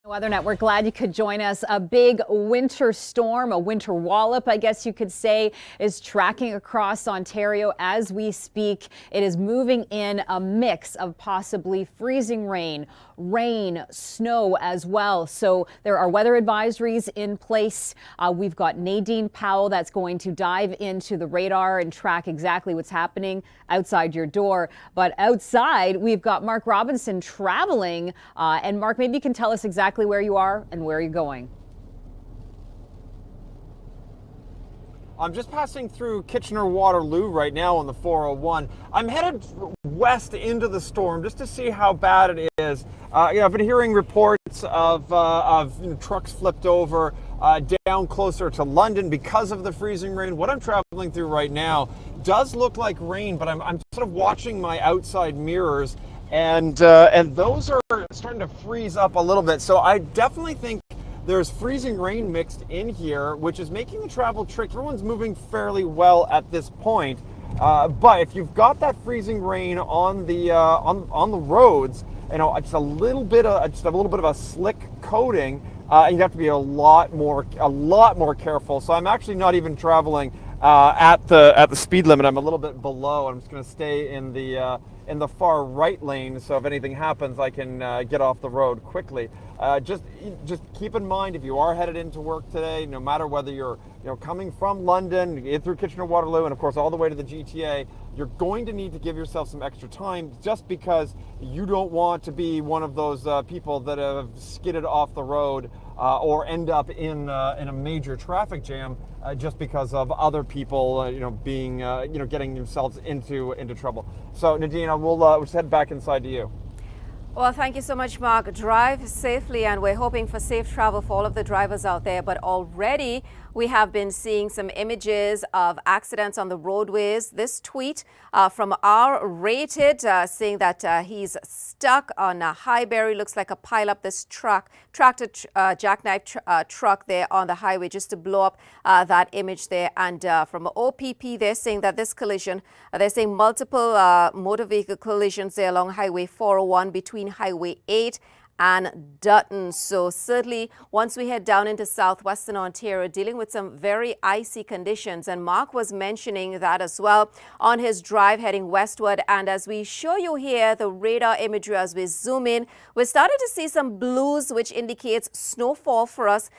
Weather Net, we're glad you could join us. A big winter storm, a winter wallop, I guess you could say, is tracking across Ontario as we speak. It is moving in a mix of possibly freezing rain, snow as well. So there are weather advisories in place. We've got Nadine Powell that's going to dive into the radar and track exactly what's happening outside your door. But outside, we've got Mark Robinson traveling. And Mark, maybe you can tell us exactly where you are and where you're going. I'm just passing through Kitchener-Waterloo right now on the 401. I'm headed west into the storm just to see how bad it is. I've been hearing reports of trucks flipped over down closer to London because of the freezing rain. What I'm traveling through right now does look like rain, but I'm sort of watching my outside mirrors, and those are starting to freeze up a little bit. So I definitely think there's freezing rain mixed in here, which is making the travel tricky. Everyone's moving fairly well at this point, but if you've got that freezing rain on the roads, it's a little bit of a slick coating, and you have to be a lot more careful. So I'm actually not even traveling at the speed limit. I'm a little bit below. I'm just going to stay in the far right lane, so if anything happens, I can get off the road quickly. Just keep in mind, if you are headed into work today, no matter whether you're coming from London, in through Kitchener-Waterloo, and of course all the way to the GTA, you're going to need to give yourself some extra time, just because you don't want to be one of those people that have skidded off the road or end up in a major traffic jam just because of other people getting themselves into trouble. So Nadine, we'll just head back inside to you. Well, thank you so much, Mark. Drive safely, and we're hoping for safe travel for all of the drivers out there. But already we have been seeing some images of accidents on the roadways. This tweet from R Rated saying that he's stuck on a Highbury. Looks like a pile up this tractor jackknife truck there on the highway, just to blow up that image there. And from OPP, they're saying that this collision, they're saying multiple motor vehicle collisions there along Highway 401 between Highway 8 and Dutton. So certainly once we head down into southwestern Ontario, dealing with some very icy conditions, and Mark was mentioning that as well on his drive heading westward. And as we show you here the radar imagery as we zoom in, we're starting to see some blues, which indicates snowfall for us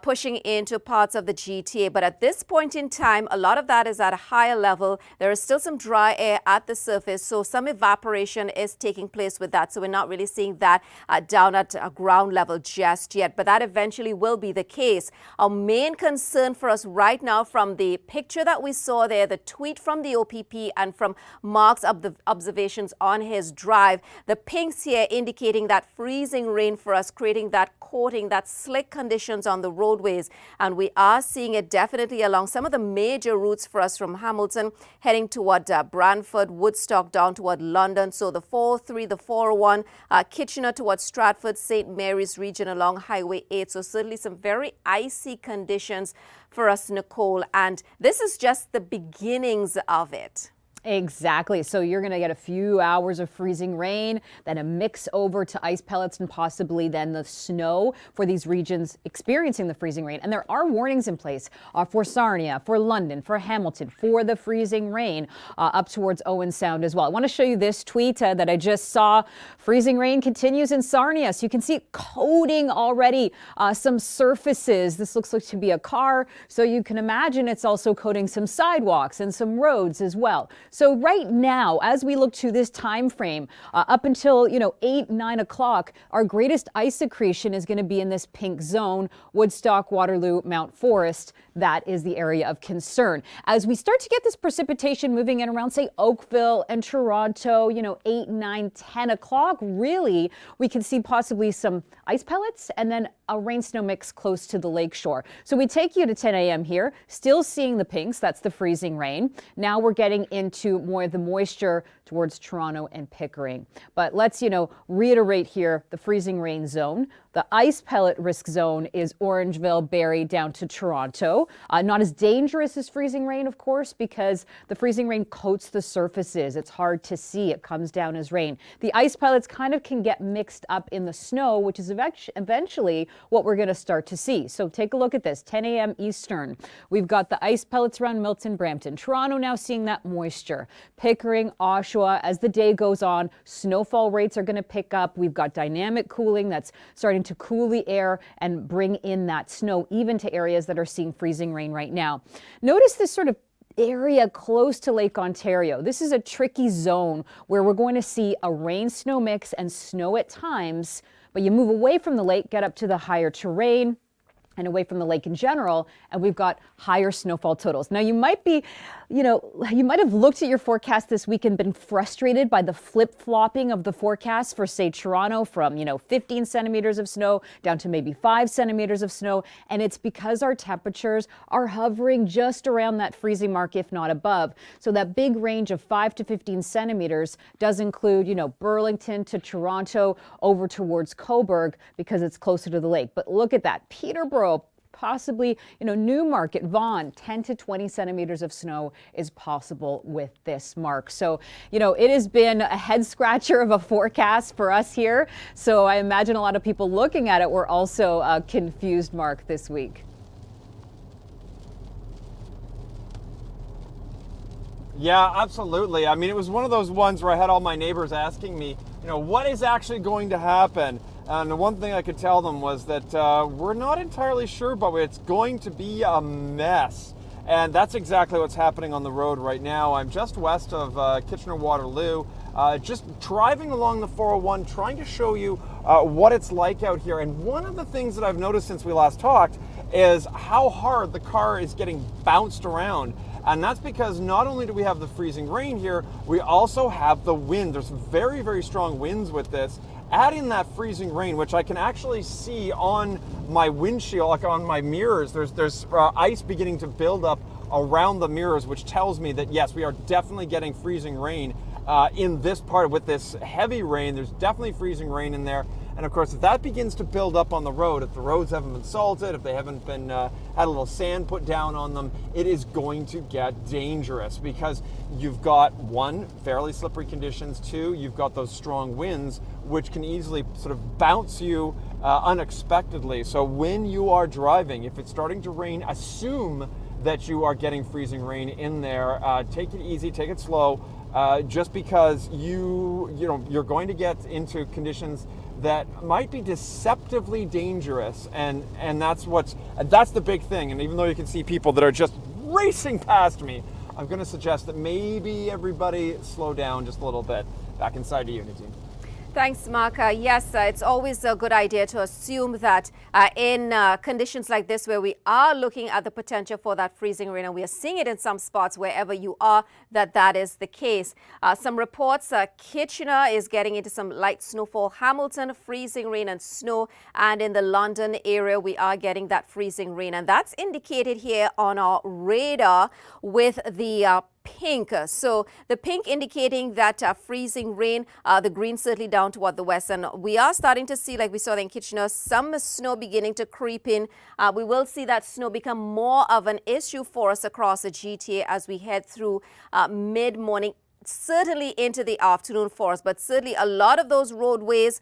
pushing into parts of the GTA. But at this point in time, a lot of that is at a higher level. There is still some dry air at the surface, so some evaporation is taking place with that. So we're not really seeing that down at a ground level just yet, but that eventually will be the case. Our main concern for us right now, from the picture that we saw there, the tweet from the OPP, and from Mark's observations on his drive, the pinks here indicating that freezing rain for us, creating that coating, that slick conditions on the roadways. And we are seeing it definitely along some of the major routes for us, from Hamilton heading toward Brantford, Woodstock down toward London. So the 403, the 401, Kitchener towards Stratford, St. Mary's region along Highway 8. So certainly some very icy conditions for us, Nicole. And this is just the beginnings of it. Exactly. So you're going to get a few hours of freezing rain, then a mix over to ice pellets, and possibly then the snow for these regions experiencing the freezing rain. And there are warnings in place for Sarnia, for London, for Hamilton, for the freezing rain up towards Owen Sound as well. I want to show you this tweet that I just saw. Freezing rain continues in Sarnia. So you can see it coating already some surfaces. This looks like to be a car. So you can imagine it's also coating some sidewalks and some roads as well. So right now, as we look to this time frame, up until 8, 9 o'clock, our greatest ice accretion is going to be in this pink zone: Woodstock, Waterloo, Mount Forest. That is the area of concern. As we start to get this precipitation moving in around, say, Oakville and Toronto, 8, 9, 10 o'clock, really, we can see possibly some ice pellets and then a rain-snow mix close to the lakeshore. So we take you to 10 a.m. here, still seeing the pinks. That's the freezing rain. Now we're getting into more of the moisture towards Toronto and Pickering. But let's, reiterate here the freezing rain zone. The ice pellet risk zone is Orangeville, Barrie down to Toronto. Not as dangerous as freezing rain, of course, because the freezing rain coats the surfaces. It's hard to see. It comes down as rain. The ice pellets kind of can get mixed up in the snow, which is eventually what we're going to start to see. So take a look at this, 10 a.m. Eastern. We've got the ice pellets around Milton, Brampton. Toronto now seeing that moisture. Pickering, Oshawa, as the day goes on, snowfall rates are going to pick up. We've got dynamic cooling that's starting to cool the air and bring in that snow even to areas that are seeing freezing rain right now. Notice this sort of area close to Lake Ontario. This is a tricky zone where we're going to see a rain-snow mix and snow at times, but you move away from the lake, get up to the higher terrain and away from the lake in general, and we've got higher snowfall totals. Now, you might have looked at your forecast this week and been frustrated by the flip-flopping of the forecast for, say, Toronto from, 15 centimeters of snow down to maybe 5 centimeters of snow, and it's because our temperatures are hovering just around that freezing mark, if not above. So that big range of 5 to 15 centimeters does include, Burlington to Toronto over towards Cobourg because it's closer to the lake. But look at that, Peterborough, possibly, Newmarket, Vaughan, 10 to 20 centimeters of snow is possible with this mark. So, it has been a head scratcher of a forecast for us here. So I imagine a lot of people looking at it were also confused, Mark, this week. Yeah, absolutely. I mean, it was one of those ones where I had all my neighbors asking me, what is actually going to happen? And the one thing I could tell them was that we're not entirely sure, but it's going to be a mess. And that's exactly what's happening on the road right now. I'm just west of Kitchener-Waterloo, just driving along the 401, trying to show you what it's like out here. And one of the things that I've noticed since we last talked is how hard the car is getting bounced around. And that's because not only do we have the freezing rain here, we also have the wind. There's very, very strong winds with this. Add in that freezing rain, which I can actually see on my windshield, like on my mirrors. There's ice beginning to build up around the mirrors, which tells me that yes, we are definitely getting freezing rain in this part. With this heavy rain, there's definitely freezing rain in there. And of course, if that begins to build up on the road, if the roads haven't been salted, if they haven't been had a little sand put down on them, it is going to get dangerous because you've got, one, fairly slippery conditions, two, you've got those strong winds, which can easily sort of bounce you unexpectedly. So when you are driving, if it's starting to rain, assume that you are getting freezing rain in there. Take it easy, take it slow, just because you're going to get into conditions that might be deceptively dangerous, and that's the big thing. And even though you can see people that are just racing past me, I'm going to suggest that maybe everybody slow down just a little bit. Back inside to you, Nadine. Thanks, Mark. Yes, it's always a good idea to assume that in conditions like this, where we are looking at the potential for that freezing rain, and we are seeing it in some spots wherever you are, that is the case. Some reports, Kitchener is getting into some light snowfall, Hamilton, freezing rain and snow, and in the London area, we are getting that freezing rain. And that's indicated here on our radar with the pink. So the pink indicating that freezing rain, the green certainly down toward the west. And we are starting to see, like we saw in Kitchener, some snow beginning to creep in. We will see that snow become more of an issue for us across the GTA as we head through mid-morning, certainly into the afternoon for us, but certainly a lot of those roadways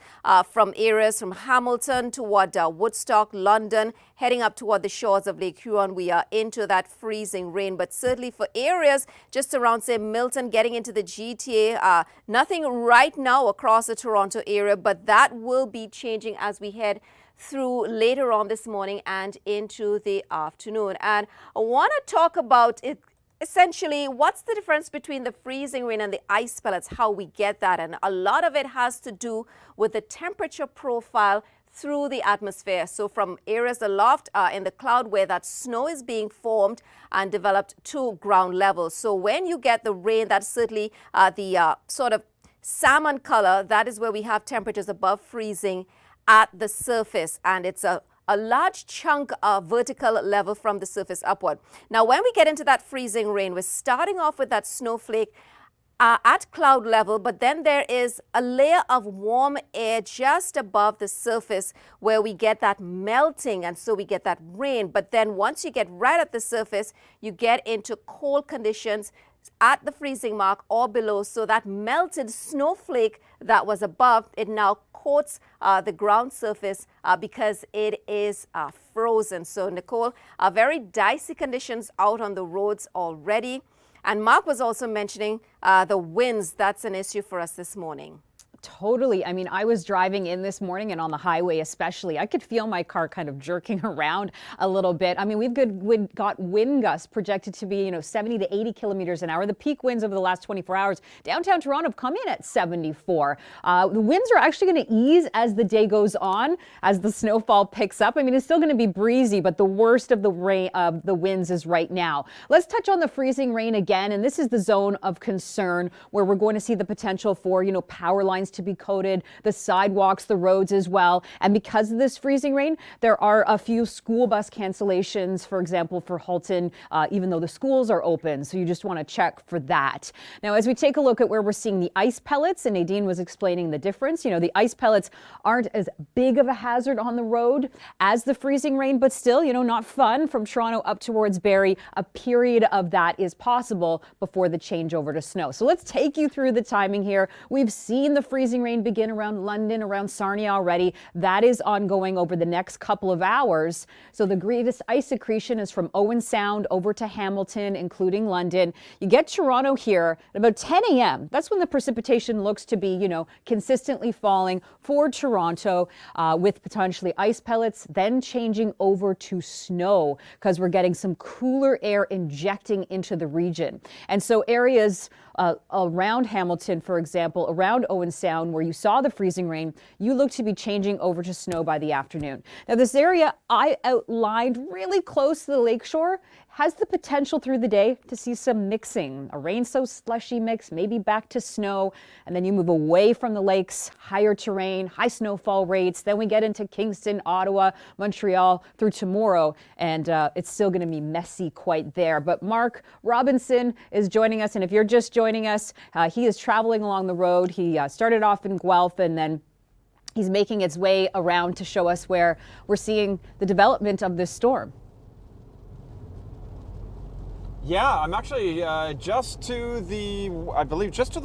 from areas from Hamilton toward Woodstock, London, heading up toward the shores of Lake Huron, we are into that freezing rain. But certainly for areas just around, say, Milton, getting into the GTA, nothing right now across the Toronto area, but that will be changing as we head through later on this morning and into the afternoon. And I want to talk about it. Essentially, what's the difference between the freezing rain and the ice pellets, how we get that? And a lot of it has to do with the temperature profile through the atmosphere. So from areas aloft in the cloud where that snow is being formed and developed to ground level. So when you get the rain, that's certainly the sort of salmon color, that is where we have temperatures above freezing at the surface, and it's a large chunk of vertical level from the surface upward. Now, when we get into that freezing rain, we're starting off with that snowflake at cloud level, but then there is a layer of warm air just above the surface where we get that melting, and so we get that rain. But then once you get right at the surface, you get into cold conditions at the freezing mark or below. So that melted snowflake that was above, it now coats the ground surface because it is frozen. So Nicole, very dicey conditions out on the roads already. And Mark was also mentioning the winds. That's an issue for us this morning. Totally. I mean, I was driving in this morning and on the highway especially, I could feel my car kind of jerking around a little bit. I mean, we've got wind gusts projected to be, 70 to 80 kilometers an hour. The peak winds over the last 24 hours, downtown Toronto have come in at 74. The winds are actually going to ease as the day goes on, as the snowfall picks up. I mean, it's still going to be breezy, but the worst of the rain, the winds is right now. Let's touch on the freezing rain again. And this is the zone of concern where we're going to see the potential for, power lines to be coated, the sidewalks, the roads as well. And because of this freezing rain, there are a few school bus cancellations, for example, for Halton, even though the schools are open. So you just want to check for that. Now, as we take a look at where we're seeing the ice pellets, and Nadine was explaining the difference, the ice pellets aren't as big of a hazard on the road as the freezing rain, but still, not fun. From Toronto up towards Barrie, a period of that is possible before the changeover to snow. So let's take you through the timing here. We've seen the freezing rain begin around London, around Sarnia already. That is ongoing over the next couple of hours. So the greatest ice accretion is from Owen Sound over to Hamilton, including London. You get Toronto here at about 10 a.m. That's when the precipitation looks to be, consistently falling for Toronto with potentially ice pellets, then changing over to snow because we're getting some cooler air injecting into the region. And so areas around Hamilton, for example, around Owen Sound, where you saw the freezing rain, you look to be changing over to snow by the afternoon. Now, this area I outlined really close to the lakeshore has the potential through the day to see some mixing, a rain so slushy mix, maybe back to snow, and then you move away from the lakes, higher terrain, high snowfall rates. Then we get into Kingston, Ottawa, Montreal through tomorrow, and it's still going to be messy quite there. But Mark Robinson is joining us, and if you're just joining us, he is traveling along the road. He started off in Guelph, and then he's making its way around to show us where we're seeing the development of this storm. Yeah, I'm actually just to the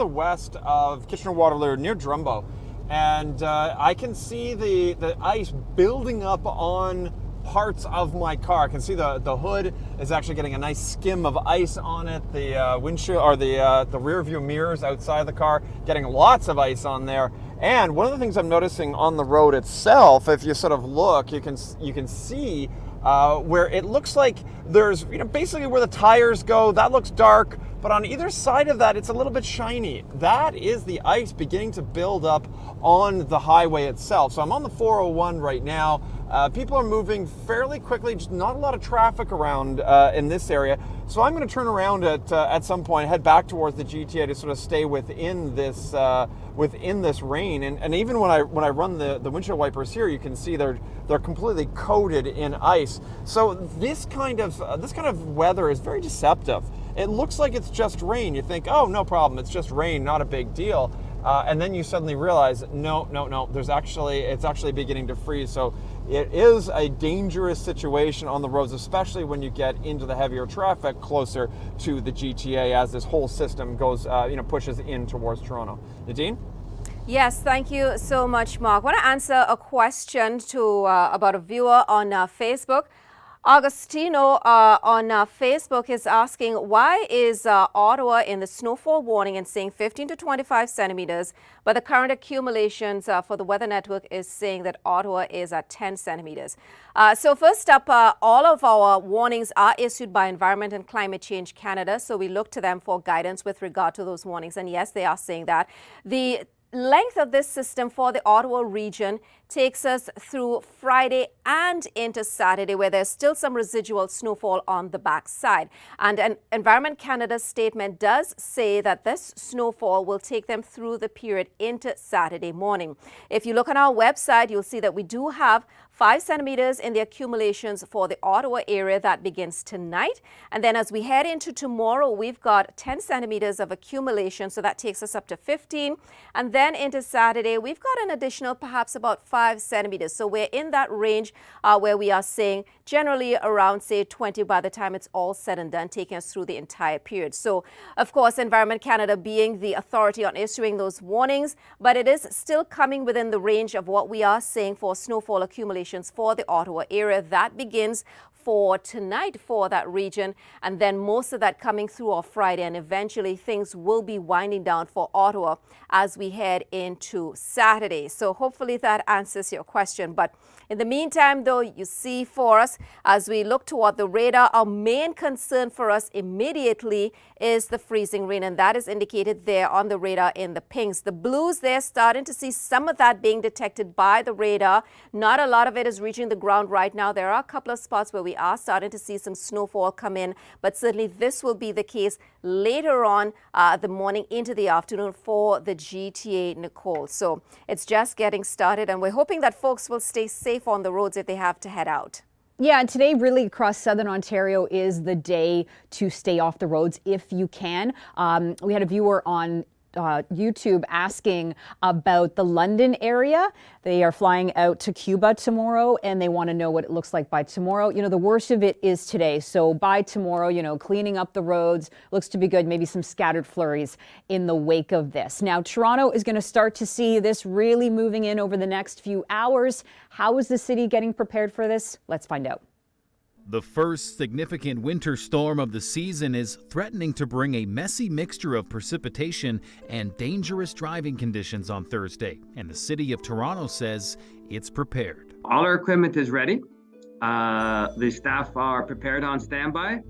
west of Kitchener-Waterloo, near Drumbo. And I can see the ice building up on parts of my car. I can see the hood is actually getting a nice skim of ice on it. The windshield, or the rear view mirrors outside the car, getting lots of ice on there. And one of the things I'm noticing on the road itself, if you sort of look, you can see where it looks like there's, basically where the tires go, that looks dark, but on either side of that, it's a little bit shiny. That is the ice beginning to build up on the highway itself. So I'm on the 401 right now. People are moving fairly quickly, just not a lot of traffic around in this area. So I'm going to turn around at some point, head back towards the GTA to sort of stay within this rain. And even when I run the windshield wipers here, you can see they're completely coated in ice. So this kind of weather is very deceptive. It looks like it's just rain. You think, oh, no problem, it's just rain, not a big deal. And then you suddenly realize, no, it's actually beginning to freeze. So it is a dangerous situation on the roads, especially when you get into the heavier traffic closer to the GTA as this whole system goes, pushes in towards Toronto. Nadine? Yes, thank you so much, Mark. I want to answer a question about a viewer on Facebook. Augustino on Facebook is asking, why is Ottawa in the snowfall warning and saying 15 to 25 centimeters, but the current accumulations for the Weather Network is saying that Ottawa is at 10 centimeters. So first up, all of our warnings are issued by Environment and Climate Change Canada, so we look to them for guidance with regard to those warnings, and yes, they are saying that. The length of this system for the Ottawa region takes us through Friday and into Saturday, where there's still some residual snowfall on the backside. And an Environment Canada statement does say that this snowfall will take them through the period into Saturday morning. If you look on our website, you'll see that we do have 5 centimeters in the accumulations for the Ottawa area. That begins tonight. And then as we head into tomorrow, we've got 10 centimeters of accumulation. So that takes us up to 15. And then into Saturday, we've got an additional perhaps about 5 centimeters. So we're in that range where we are seeing generally around, say, 20 by the time it's all said and done, taking us through the entire period. So, of course, Environment Canada being the authority on issuing those warnings, but it is still coming within the range of what we are seeing for snowfall accumulations for the Ottawa area. That begins for tonight for that region, and then most of that coming through on Friday, and eventually things will be winding down for Ottawa as we head into Saturday. So hopefully that answers your question. But in the meantime, though, you see for us, as we look toward the radar, our main concern for us immediately is the freezing rain, and that is indicated there on the radar in the pinks. The blues, they're starting to see some of that being detected by the radar. Not a lot of it is reaching the ground right now. There are a couple of spots where we are starting to see some snowfall come in, but certainly this will be the case later on the morning into the afternoon for the GTA, Nicole. So it's just getting started, and we're hoping that folks will stay safe on the roads if they have to head out. Yeah, and today really across southern Ontario is the day to stay off the roads if you can. We had a viewer on YouTube asking about the London area. They are flying out to Cuba tomorrow, and they want to know what it looks like by tomorrow. You know, the worst of it is today. So by tomorrow, you know, cleaning up the roads looks to be good. Maybe some scattered flurries in the wake of this. Now, Toronto is going to start to see this really moving in over the next few hours. How is the city getting prepared for this? Let's find out. The first significant winter storm of the season is threatening to bring a messy mixture of precipitation and dangerous driving conditions on Thursday, and the city of Toronto says it's prepared. All our equipment is ready. The staff are prepared on standby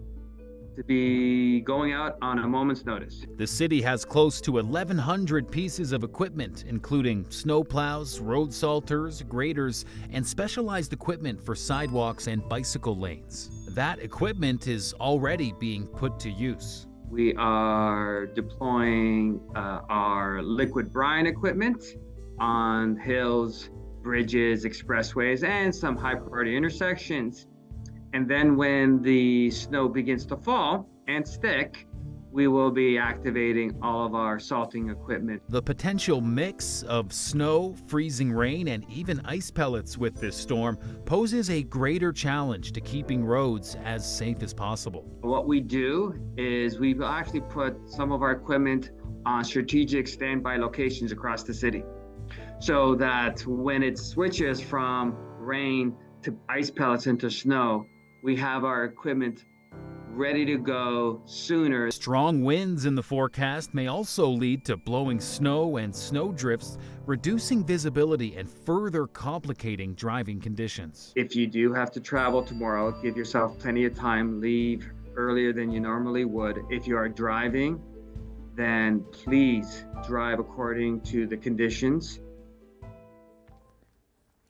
to be going out on a moment's notice. The city has close to 1,100 pieces of equipment, including snowplows, road salters, graders, and specialized equipment for sidewalks and bicycle lanes. That equipment is already being put to use. We are deploying our liquid brine equipment on hills, bridges, expressways, and some high priority intersections. And then when the snow begins to fall and stick, we will be activating all of our salting equipment. The potential mix of snow, freezing rain, and even ice pellets with this storm poses a greater challenge to keeping roads as safe as possible. What we do is we will actually put some of our equipment on strategic standby locations across the city, so that when it switches from rain to ice pellets into snow, we have our equipment ready to go sooner. Strong winds in the forecast may also lead to blowing snow and snow drifts, reducing visibility and further complicating driving conditions. If you do have to travel tomorrow, give yourself plenty of time. Leave earlier than you normally would. If you are driving, then please drive according to the conditions.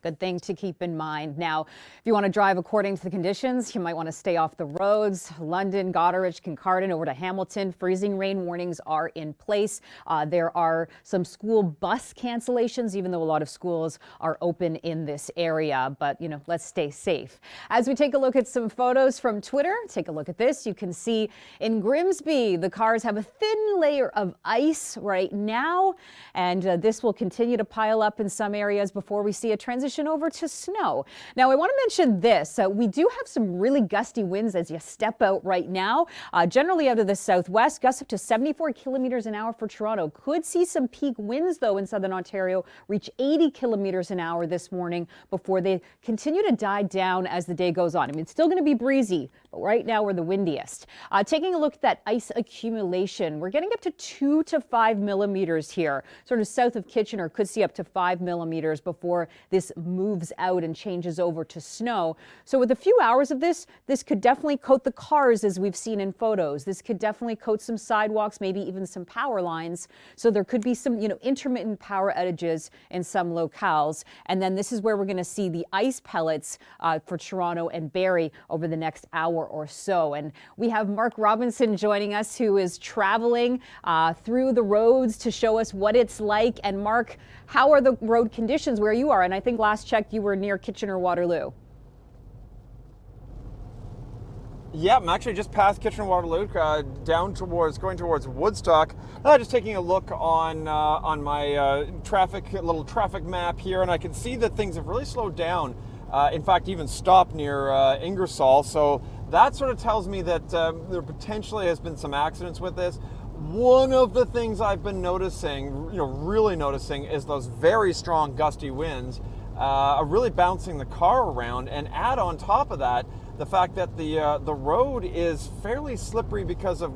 Good thing to keep in mind. Now, if you want to drive according to the conditions, you might want to stay off the roads. London, Goderich, Kincardine, over to Hamilton, freezing rain warnings are in place. There are some school bus cancellations, even though a lot of schools are open in this area. But, you know, let's stay safe. As we take a look at some photos from Twitter, take a look at this. You can see in Grimsby, the cars have a thin layer of ice right now. And this will continue to pile up in some areas before we see a transition over to snow. Now, I want to mention this. We do have some really gusty winds as you step out right now. Generally out of the southwest, gusts up to 74 kilometers an hour for Toronto. Could see some peak winds, though, in southern Ontario, reach 80 kilometers an hour this morning before they continue to die down as the day goes on. I mean, it's still going to be breezy, but right now we're the windiest. Taking a look at that ice accumulation, we're getting up to 2 to 5 millimeters here, sort of south of Kitchener. Could see up to 5 millimeters before this moves out and changes over to snow. So with a few hours of this could definitely coat the cars as we've seen in photos. This could definitely coat some sidewalks, maybe even some power lines. So there could be some, intermittent power outages in some locales. And then this is where we're going to see the ice pellets for Toronto and Barrie over the next hour or so. And we have Mark Robinson joining us, who is traveling through the roads to show us what it's like. And Mark, how are the road conditions where you are? And I think last check you were near Kitchener-Waterloo. Yeah, I'm actually just past Kitchener-Waterloo, going towards Woodstock. Just taking a look on my little traffic map here, and I can see that things have really slowed down. In fact, even stopped near Ingersoll. So that sort of tells me that there potentially has been some accidents with this. One of the things I've been noticing, really noticing, is those very strong gusty winds are really bouncing the car around, and add on top of that the fact that the road is fairly slippery because of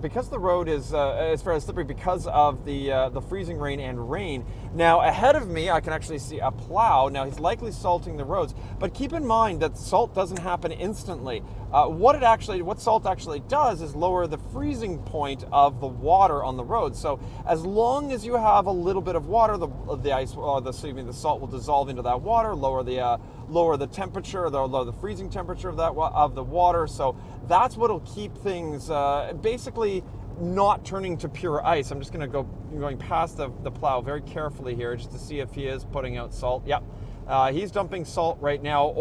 because the road is fairly slippery because of the freezing rain and rain. Now ahead of me I can actually see a plow. Now he's likely salting the roads, but keep in mind that salt doesn't happen instantly. What salt actually does is lower the freezing point of the water on the road. So as long as you have a little bit of water, the salt will dissolve into that water, lower the temperature, lower the freezing temperature of the water. So that's what'll keep things basically not turning to pure ice. I'm just going past the plow very carefully here just to see if he is putting out salt. Yep. He's dumping salt right now,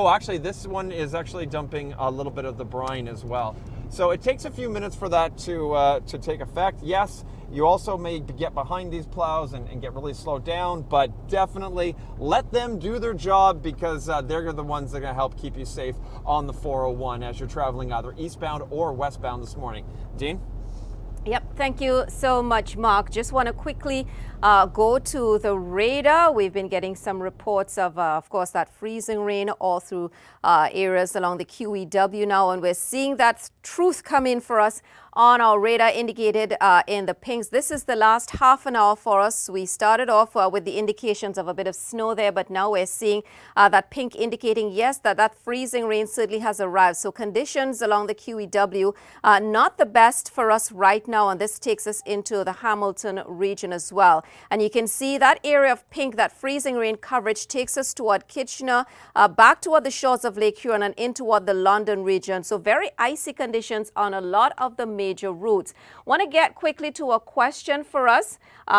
actually this one is actually dumping a little bit of the brine as well. So it takes a few minutes for that to take effect. Yes, you also may get behind these plows and get really slowed down, but definitely let them do their job, because they're the ones that are going to help keep you safe on the 401 as you're traveling either eastbound or westbound this morning. Dean? Yep, thank you so much, Mark. Just want to quickly go to the radar. We've been getting some reports of course, that freezing rain all through areas along the QEW now, and we're seeing that truth come in for us on our radar indicated in the pinks. This is the last half an hour for us. We started off with the indications of a bit of snow there, but now we're seeing that pink indicating, yes, that freezing rain certainly has arrived. So conditions along the QEW not the best for us right now, and this takes us into the Hamilton region as well. And you can see that area of pink, that freezing rain coverage, takes us toward Kitchener, back toward the shores of Lake Huron and in toward the London region. So very icy conditions on a lot of the major routes. Want to get quickly to a question for us.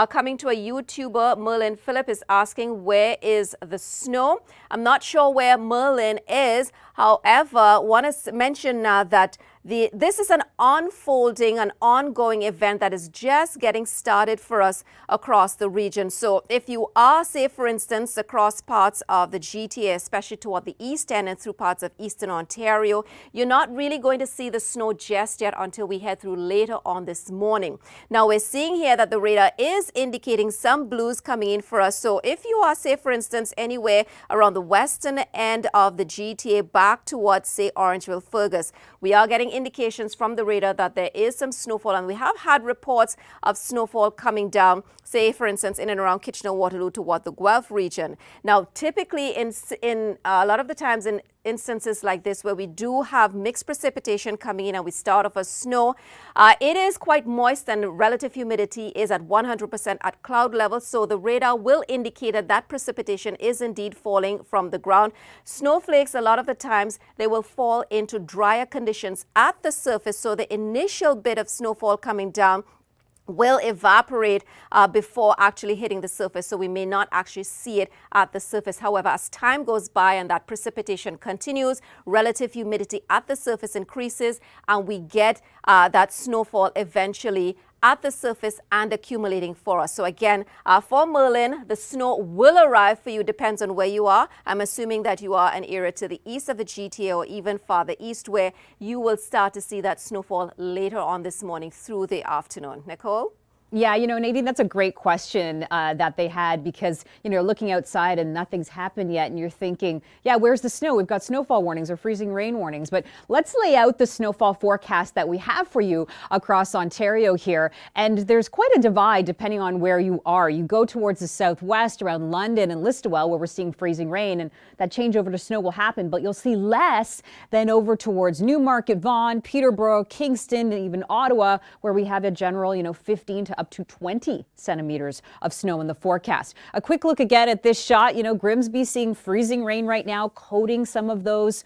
Coming to a YouTuber, Merlin Phillip is asking, where is the snow? I'm not sure where Merlin is. However, want to mention now that this is an ongoing event that is just getting started for us across the region. So if you are, say, for instance, across parts of the GTA, especially toward the east end and through parts of eastern Ontario, you're not really going to see the snow just yet until we head through later on this morning. Now, we're seeing here that the radar is indicating some blues coming in for us. So if you are, say, for instance, anywhere around the western end of the GTA back towards, say, Orangeville, Fergus, we are getting indications from the radar that there is some snowfall, and we have had reports of snowfall coming down, say, for instance, in and around Kitchener-Waterloo toward the Guelph region. Now, typically in a lot of the times in instances like this where we do have mixed precipitation coming in and we start off as snow, it is quite moist and relative humidity is at 100% at cloud level. So the radar will indicate that precipitation is indeed falling from the ground. Snowflakes, a lot of the times, they will fall into drier conditions at the surface. So the initial bit of snowfall coming down will evaporate before actually hitting the surface, so we may not actually see it at the surface. However, as time goes by and that precipitation continues, relative humidity at the surface increases, and we get that snowfall eventually at the surface and accumulating for us. So again, for Merlin, the snow will arrive for you, depends on where you are. I'm assuming that you are an area to the east of the GTA or even farther east, where you will start to see that snowfall later on this morning through the afternoon. Nicole? Yeah, Nadine, that's a great question that they had because, you're looking outside and nothing's happened yet. And you're thinking, yeah, where's the snow? We've got snowfall warnings or freezing rain warnings. But let's lay out the snowfall forecast that we have for you across Ontario here. And there's quite a divide depending on where you are. You go towards the southwest around London and Listowel where we're seeing freezing rain, and that change over to snow will happen. But you'll see less than over towards Newmarket, Vaughan, Peterborough, Kingston, and even Ottawa, where we have a general, 15 to up to 20 centimeters of snow in the forecast. A quick look again at this shot. Grimsby seeing freezing rain right now, coating some of those,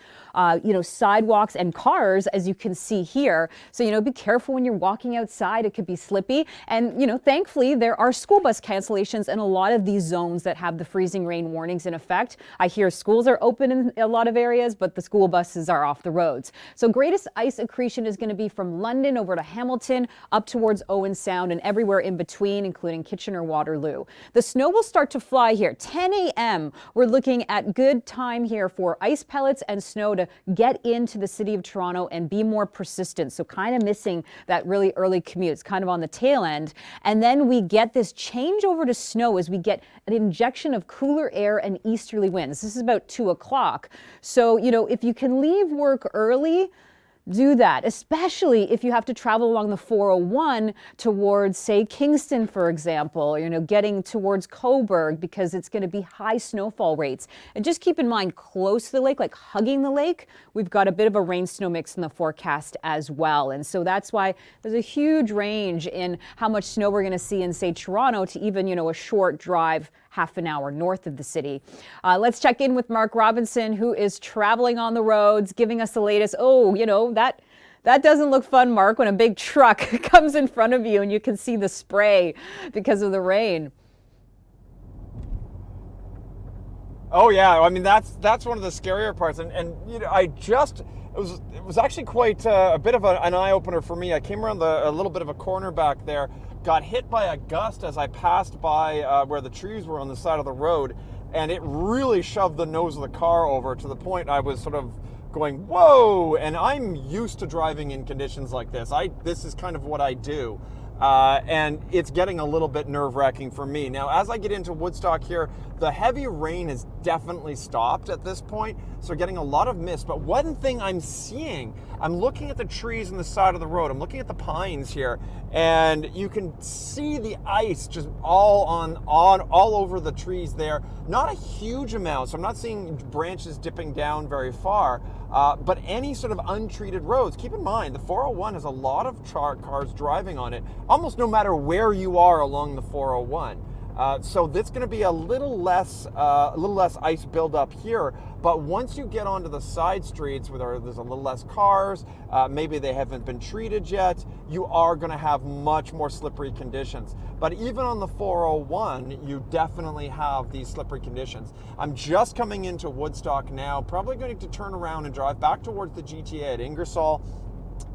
sidewalks and cars, as you can see here. So, be careful when you're walking outside. It could be slippy. And, thankfully, there are school bus cancellations in a lot of these zones that have the freezing rain warnings in effect. I hear schools are open in a lot of areas, but the school buses are off the roads. So greatest ice accretion is going to be from London over to Hamilton, up towards Owen Sound, and everywhere in between, including Kitchener-Waterloo. The snow will start to fly here. 10 a.m. We're looking at good time here for ice pellets and snow to get into the city of Toronto and be more persistent. So kind of missing that really early commute. It's kind of on the tail end. And then we get this change over to snow as we get an injection of cooler air and easterly winds. This is about 2 o'clock. So, if you can leave work early, do that, especially if you have to travel along the 401 towards, say, Kingston, for example, getting towards Coburg, because it's going to be high snowfall rates. And just keep in mind, close to the lake, like hugging the lake, we've got a bit of a rain-snow mix in the forecast as well. And so that's why there's a huge range in how much snow we're going to see in, say, Toronto to even, a short drive half an hour north of the city. Let's check in with Mark Robinson, who is traveling on the roads, giving us the latest. Oh, that doesn't look fun, Mark, when a big truck comes in front of you and you can see the spray because of the rain. Oh yeah, I mean that's one of the scarier parts, and it was actually quite a bit of an eye opener for me. I came around a little bit of a corner back there, got hit by a gust as I passed by where the trees were on the side of the road, and it really shoved the nose of the car over to the point I was sort of going, whoa! And I'm used to driving in conditions like this. This is kind of what I do. And it's getting a little bit nerve-wracking for me. Now, as I get into Woodstock here, the heavy rain has definitely stopped at this point, so getting a lot of mist. But one thing I'm seeing, I'm looking at the trees on the side of the road, I'm looking at the pines here, and you can see the ice just all over the trees there. Not a huge amount, so I'm not seeing branches dipping down very far. But any sort of untreated roads, keep in mind, the 401 has a lot of cars driving on it, almost no matter where you are along the 401. So that's going to be a little less ice buildup here. But once you get onto the side streets where there's a little less cars, maybe they haven't been treated yet, you are going to have much more slippery conditions. But even on the 401, you definitely have these slippery conditions. I'm just coming into Woodstock now, probably going to turn around and drive back towards the GTA at Ingersoll.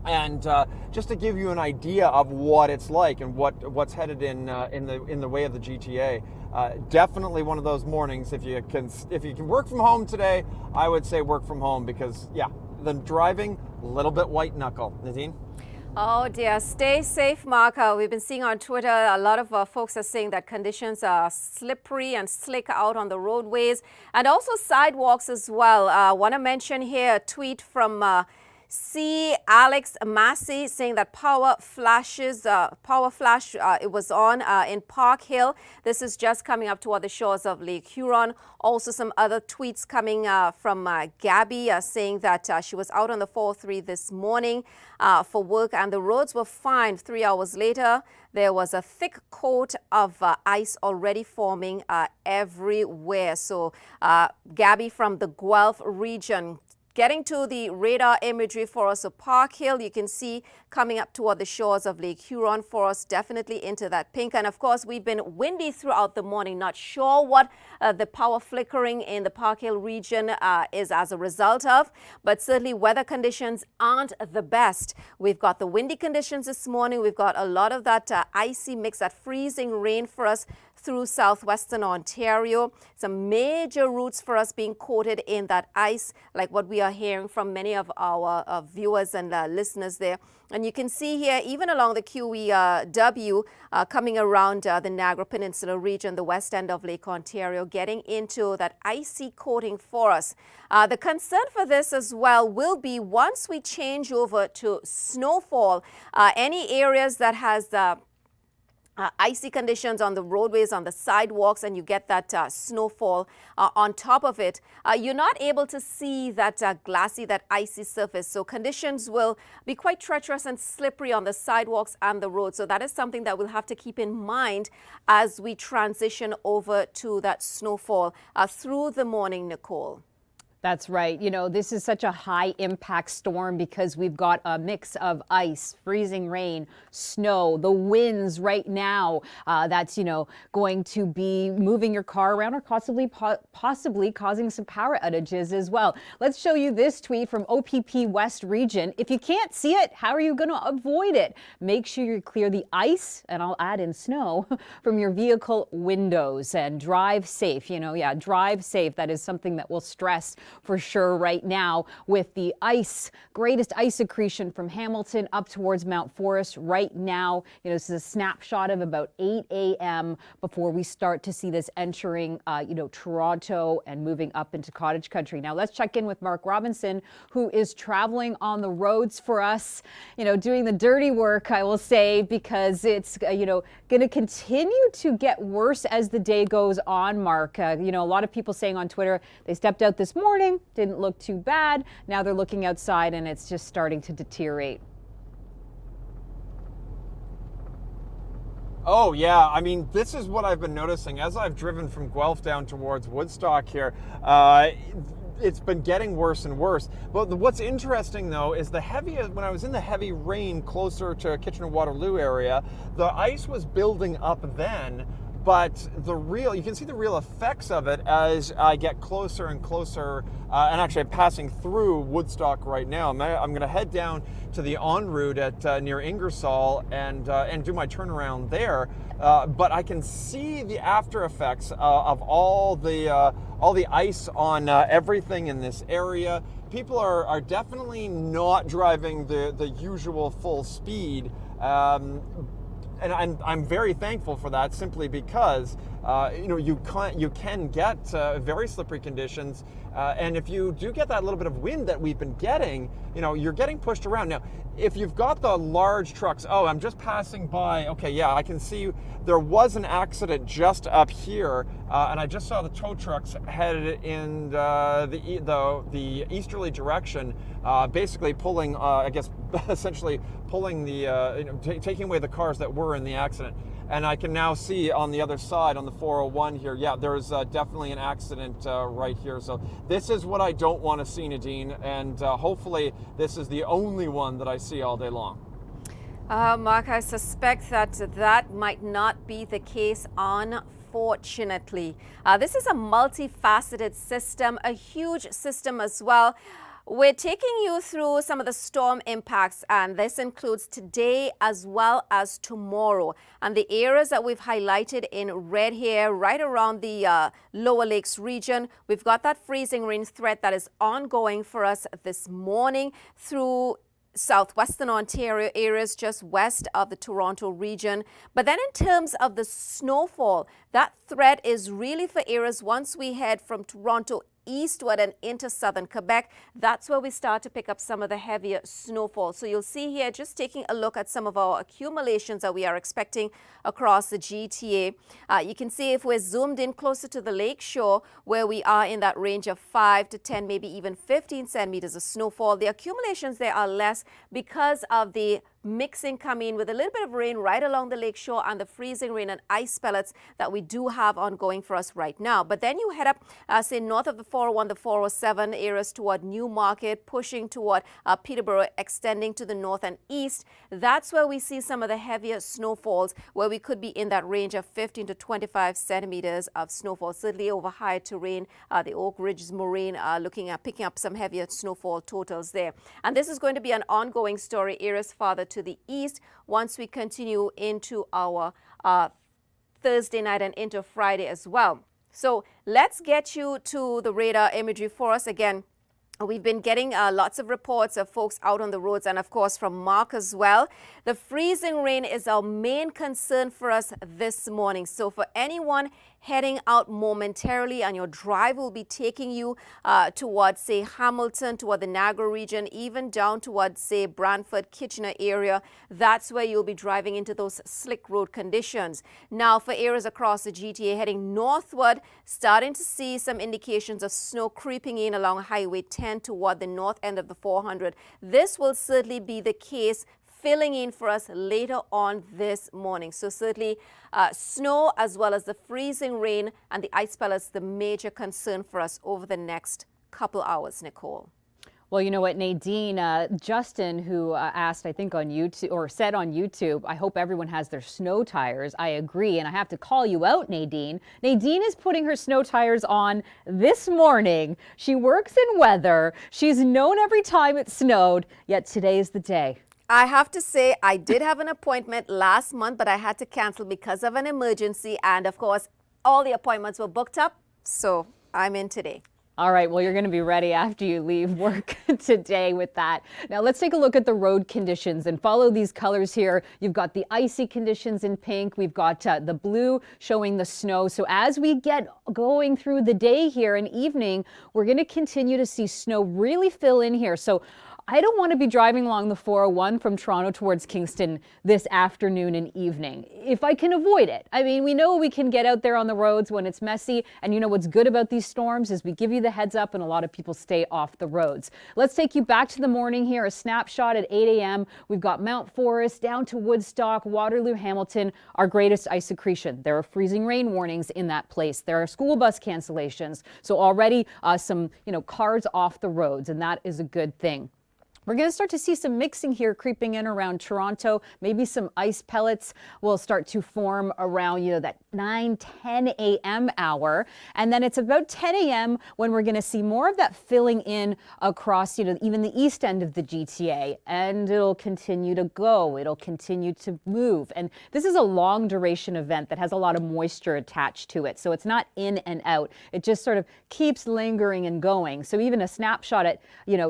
And just to give you an idea of what it's like and what's headed in the way of the GTA, definitely one of those mornings. If you can work from home today, I would say work from home, because the driving a little bit white knuckle. Nadine. Oh dear, stay safe, Mark. We've been seeing on Twitter, a lot of folks are saying that conditions are slippery and slick out on the roadways and also sidewalks as well. I want to mention here a tweet from C. Alex Massey saying that power flash, it was on in Park Hill. This is just coming up toward the shores of Lake Huron. Also some other tweets coming from Gabby saying that she was out on the 403 this morning for work and the roads were fine. 3 hours later, there was a thick coat of ice already forming everywhere. So Gabby from the Guelph region. Getting to the radar imagery for us, so Park Hill, you can see coming up toward the shores of Lake Huron for us, definitely into that pink. And of course, we've been windy throughout the morning. Not sure what the power flickering in the Park Hill region is as a result of, but certainly weather conditions aren't the best. We've got the windy conditions this morning. We've got a lot of that icy mix, that freezing rain for us through southwestern Ontario. Some major routes for us being coated in that ice, like what we are hearing from many of our viewers and listeners there. And you can see here, even along the QEW, coming around the Niagara Peninsula region, the west end of Lake Ontario, getting into that icy coating for us. The concern for this as well will be once we change over to snowfall, any areas that has icy conditions on the roadways, on the sidewalks, and you get that snowfall on top of it, you're not able to see that glassy, that icy surface. So conditions will be quite treacherous and slippery on the sidewalks and the road. So that is something that we'll have to keep in mind as we transition over to that snowfall through the morning, Nicole. That's right. You know, this is such a high impact storm because we've got a mix of ice, freezing rain, snow, the winds right now. That's, you know, going to be moving your car around or possibly causing some power outages as well. Let's show you this tweet from OPP West Region. If you can't see it, how are you going to avoid it? Make sure you clear the ice, and I'll add in snow, from your vehicle windows and drive safe. You know, yeah, drive safe. That is something that we'll stress for sure right now with the ice, greatest ice accretion from Hamilton up towards Mount Forest right now. You know, this is a snapshot of about 8 a.m. before we start to see this entering, Toronto and moving up into cottage country. Now let's check in with Mark Robinson, who is traveling on the roads for us, doing the dirty work, I will say, because it's, going to continue to get worse as the day goes on, Mark. A lot of people saying on Twitter, they stepped out this morning, didn't look too bad. Now they're looking outside and it's just starting to deteriorate. Oh, yeah. I mean, this is what I've been noticing as I've driven from Guelph down towards Woodstock here. It's been getting worse and worse. But what's interesting, though, is when I was in the heavy rain closer to Kitchener-Waterloo area, the ice was building up then. But you can see the real effects of it as I get closer and closer, and actually I'm passing through Woodstock right now. I'm going to head down to the en route at near Ingersoll and do my turnaround there. But I can see the after effects of all the ice on everything in this area. People are definitely not driving the usual full speed. And I'm very thankful for that, simply because you can get very slippery conditions, and if you do get that little bit of wind that we've been getting, you're getting pushed around. Now, if you've got the large trucks, I'm just passing by. Okay, yeah, I can see there was an accident just up here, and I just saw the tow trucks headed in the easterly direction, basically pulling, essentially pulling the taking away the cars that were in the accident. And I can now see on the other side, on the 401 here, yeah, there's definitely an accident right here. So this is what I don't want to see, Nadine, and hopefully this is the only one that I see all day long. Mark, I suspect that might not be the case, unfortunately. This is a multifaceted system, a huge system as well. We're taking you through some of the storm impacts, and this includes today as well as tomorrow. And the areas that we've highlighted in red here, right around the Lower Lakes region, we've got that freezing rain threat that is ongoing for us this morning through southwestern Ontario areas just west of the Toronto region. But then in terms of the snowfall, that threat is really for areas once we head from Toronto eastward and into southern Quebec. That's where we start to pick up some of the heavier snowfall. So you'll see here, just taking a look at some of our accumulations that we are expecting across the GTA. You can see if we're zoomed in closer to the lake shore, where we are in that range of 5 to 10, maybe even 15 centimeters of snowfall. The accumulations there are less because of the mixing coming with a little bit of rain right along the lake shore and the freezing rain and ice pellets that we do have ongoing for us right now. But then you head up, say, north of the 401, the 407 areas toward Newmarket, pushing toward Peterborough, extending to the north and east. That's where we see some of the heavier snowfalls, where we could be in that range of 15 to 25 centimeters of snowfall. Certainly over high terrain, the Oak Ridges Moraine, looking at picking up some heavier snowfall totals there. And this is going to be an ongoing story, areas farther to the east once we continue into our Thursday night and into Friday as well. So let's get you to the radar imagery for us. Again, we've been getting lots of reports of folks out on the roads, and of course from Mark as well. The freezing rain is our main concern for us this morning. So for anyone heading out momentarily, and your drive will be taking you towards, say, Hamilton, toward the Niagara region, even down towards, say, Brantford, Kitchener area, that's where you'll be driving into those slick road conditions. Now, for areas across the GTA heading northward, starting to see some indications of snow creeping in along Highway 10 toward the north end of the 400. This will certainly be the case filling in for us later on this morning. So certainly snow as well as the freezing rain and the ice pellets, the major concern for us over the next couple hours, Nicole. Well, you know what, Nadine, Justin, who asked, I think on YouTube, or said on YouTube, I hope everyone has their snow tires. I agree. And I have to call you out, Nadine. Nadine is putting her snow tires on this morning. She works in weather. She's known every time it snowed, yet today is the day. I have to say, I did have an appointment last month, but I had to cancel because of an emergency. And of course, all the appointments were booked up. So I'm in today. All right, well, you're going to be ready after you leave work today with that. Now, let's take a look at the road conditions and follow these colors here. You've got the icy conditions in pink. We've got the blue showing the snow. So as we get going through the day here and evening, we're going to continue to see snow really fill in here. So I don't want to be driving along the 401 from Toronto towards Kingston this afternoon and evening, if I can avoid it. I mean, we know we can get out there on the roads when it's messy, and you know what's good about these storms is we give you the heads up and a lot of people stay off the roads. Let's take you back to the morning here, a snapshot at 8 a.m. We've got Mount Forest down to Woodstock, Waterloo, Hamilton, our greatest ice accretion. There are freezing rain warnings in that place. There are school bus cancellations. So already some, cars off the roads, and that is a good thing. We're going to start to see some mixing here creeping in around Toronto. Maybe some ice pellets will start to form around, that 9-10 a.m. hour. And then it's about 10 a.m. when we're going to see more of that filling in across, even the east end of the GTA. And it'll continue to go. It'll continue to move. And this is a long duration event that has a lot of moisture attached to it. So it's not in and out. It just sort of keeps lingering and going. So even a snapshot at,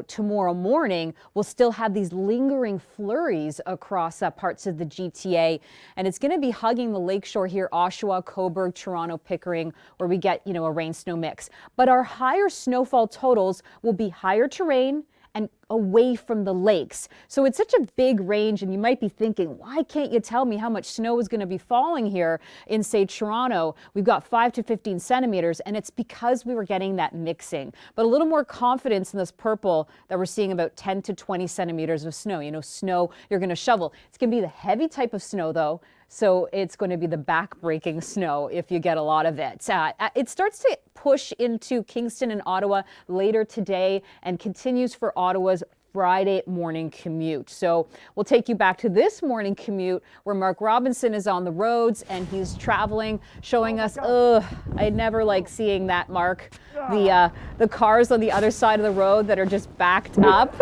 tomorrow morning, we'll still have these lingering flurries across parts of the GTA. And it's going to be hugging the lakeshore here, Oshawa, Cobourg, Toronto, Pickering, where we get, a rain-snow mix. But our higher snowfall totals will be higher terrain and away from the lakes. So it's such a big range, and you might be thinking, why can't you tell me how much snow is going to be falling here in, say, Toronto? We've got 5 to 15 centimeters, and it's because we were getting that mixing. But a little more confidence in this purple that we're seeing about 10 to 20 centimeters of snow. Snow you're going to shovel. It's going to be the heavy type of snow, though. So it's going to be the back-breaking snow if you get a lot of it. It starts to push into Kingston and Ottawa later today and continues for Ottawa's Friday morning commute. So we'll take you back to this morning commute where Mark Robinson is on the roads and he's traveling, showing us, I never like seeing that, Mark. The cars on the other side of the road that are just backed up.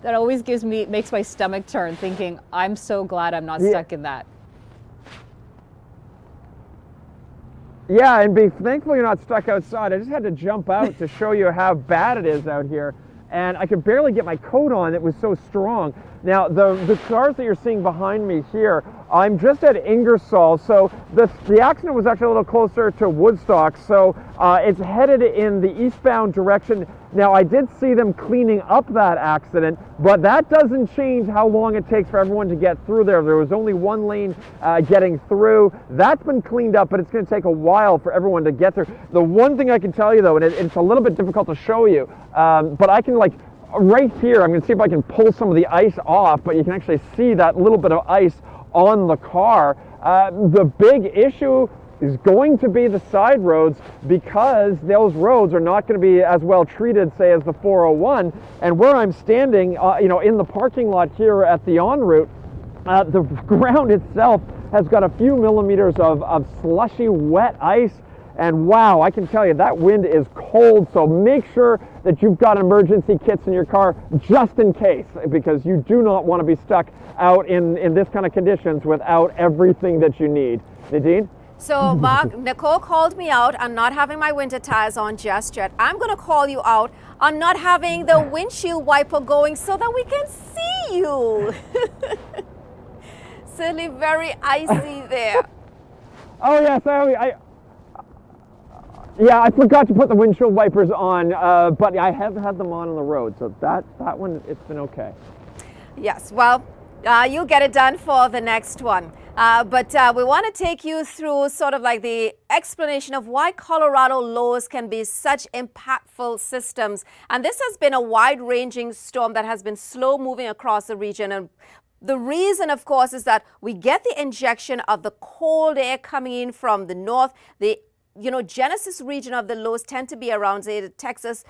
That always makes my stomach turn, thinking, I'm so glad I'm not stuck in that. Yeah, and be thankful you're not stuck outside. I just had to jump out to show you how bad it is out here. And I could barely get my coat on. It was so strong. Now, the cars that you're seeing behind me here, I'm just at Ingersoll. So the accident was actually a little closer to Woodstock. So it's headed in the eastbound direction. Now, I did see them cleaning up that accident, but that doesn't change how long it takes for everyone to get through there. There was only one lane getting through. That's been cleaned up, but it's going to take a while for everyone to get through. The one thing I can tell you, though, and it's a little bit difficult to show you, but I can, right here, I'm going to see if I can pull some of the ice off, but you can actually see that little bit of ice on the car. The big issue is going to be the side roads, because those roads are not going to be as well treated, say, as the 401. And where I'm standing, in the parking lot here at the en route, the ground itself has got a few millimeters of slushy, wet ice. And wow, I can tell you that wind is cold. So make sure that you've got emergency kits in your car just in case, because you do not want to be stuck out in this kind of conditions without everything that you need. Nadine? So, Mark, Nicole called me out on not having my winter tires on just yet. I'm going to call you out on not having the windshield wiper going so that we can see you. Certainly very icy there. Oh yes, I forgot to put the windshield wipers on, but I have had them on the road, so that one, it's been okay. Yes, well, you'll get it done for the next one. But we want to take you through sort of like the explanation of why Colorado lows can be such impactful systems. And this has been a wide-ranging storm that has been slow moving across the region. And the reason, of course, is that we get the injection of the cold air coming in from the north. The genesis region of the lows tend to be around, say, the Texas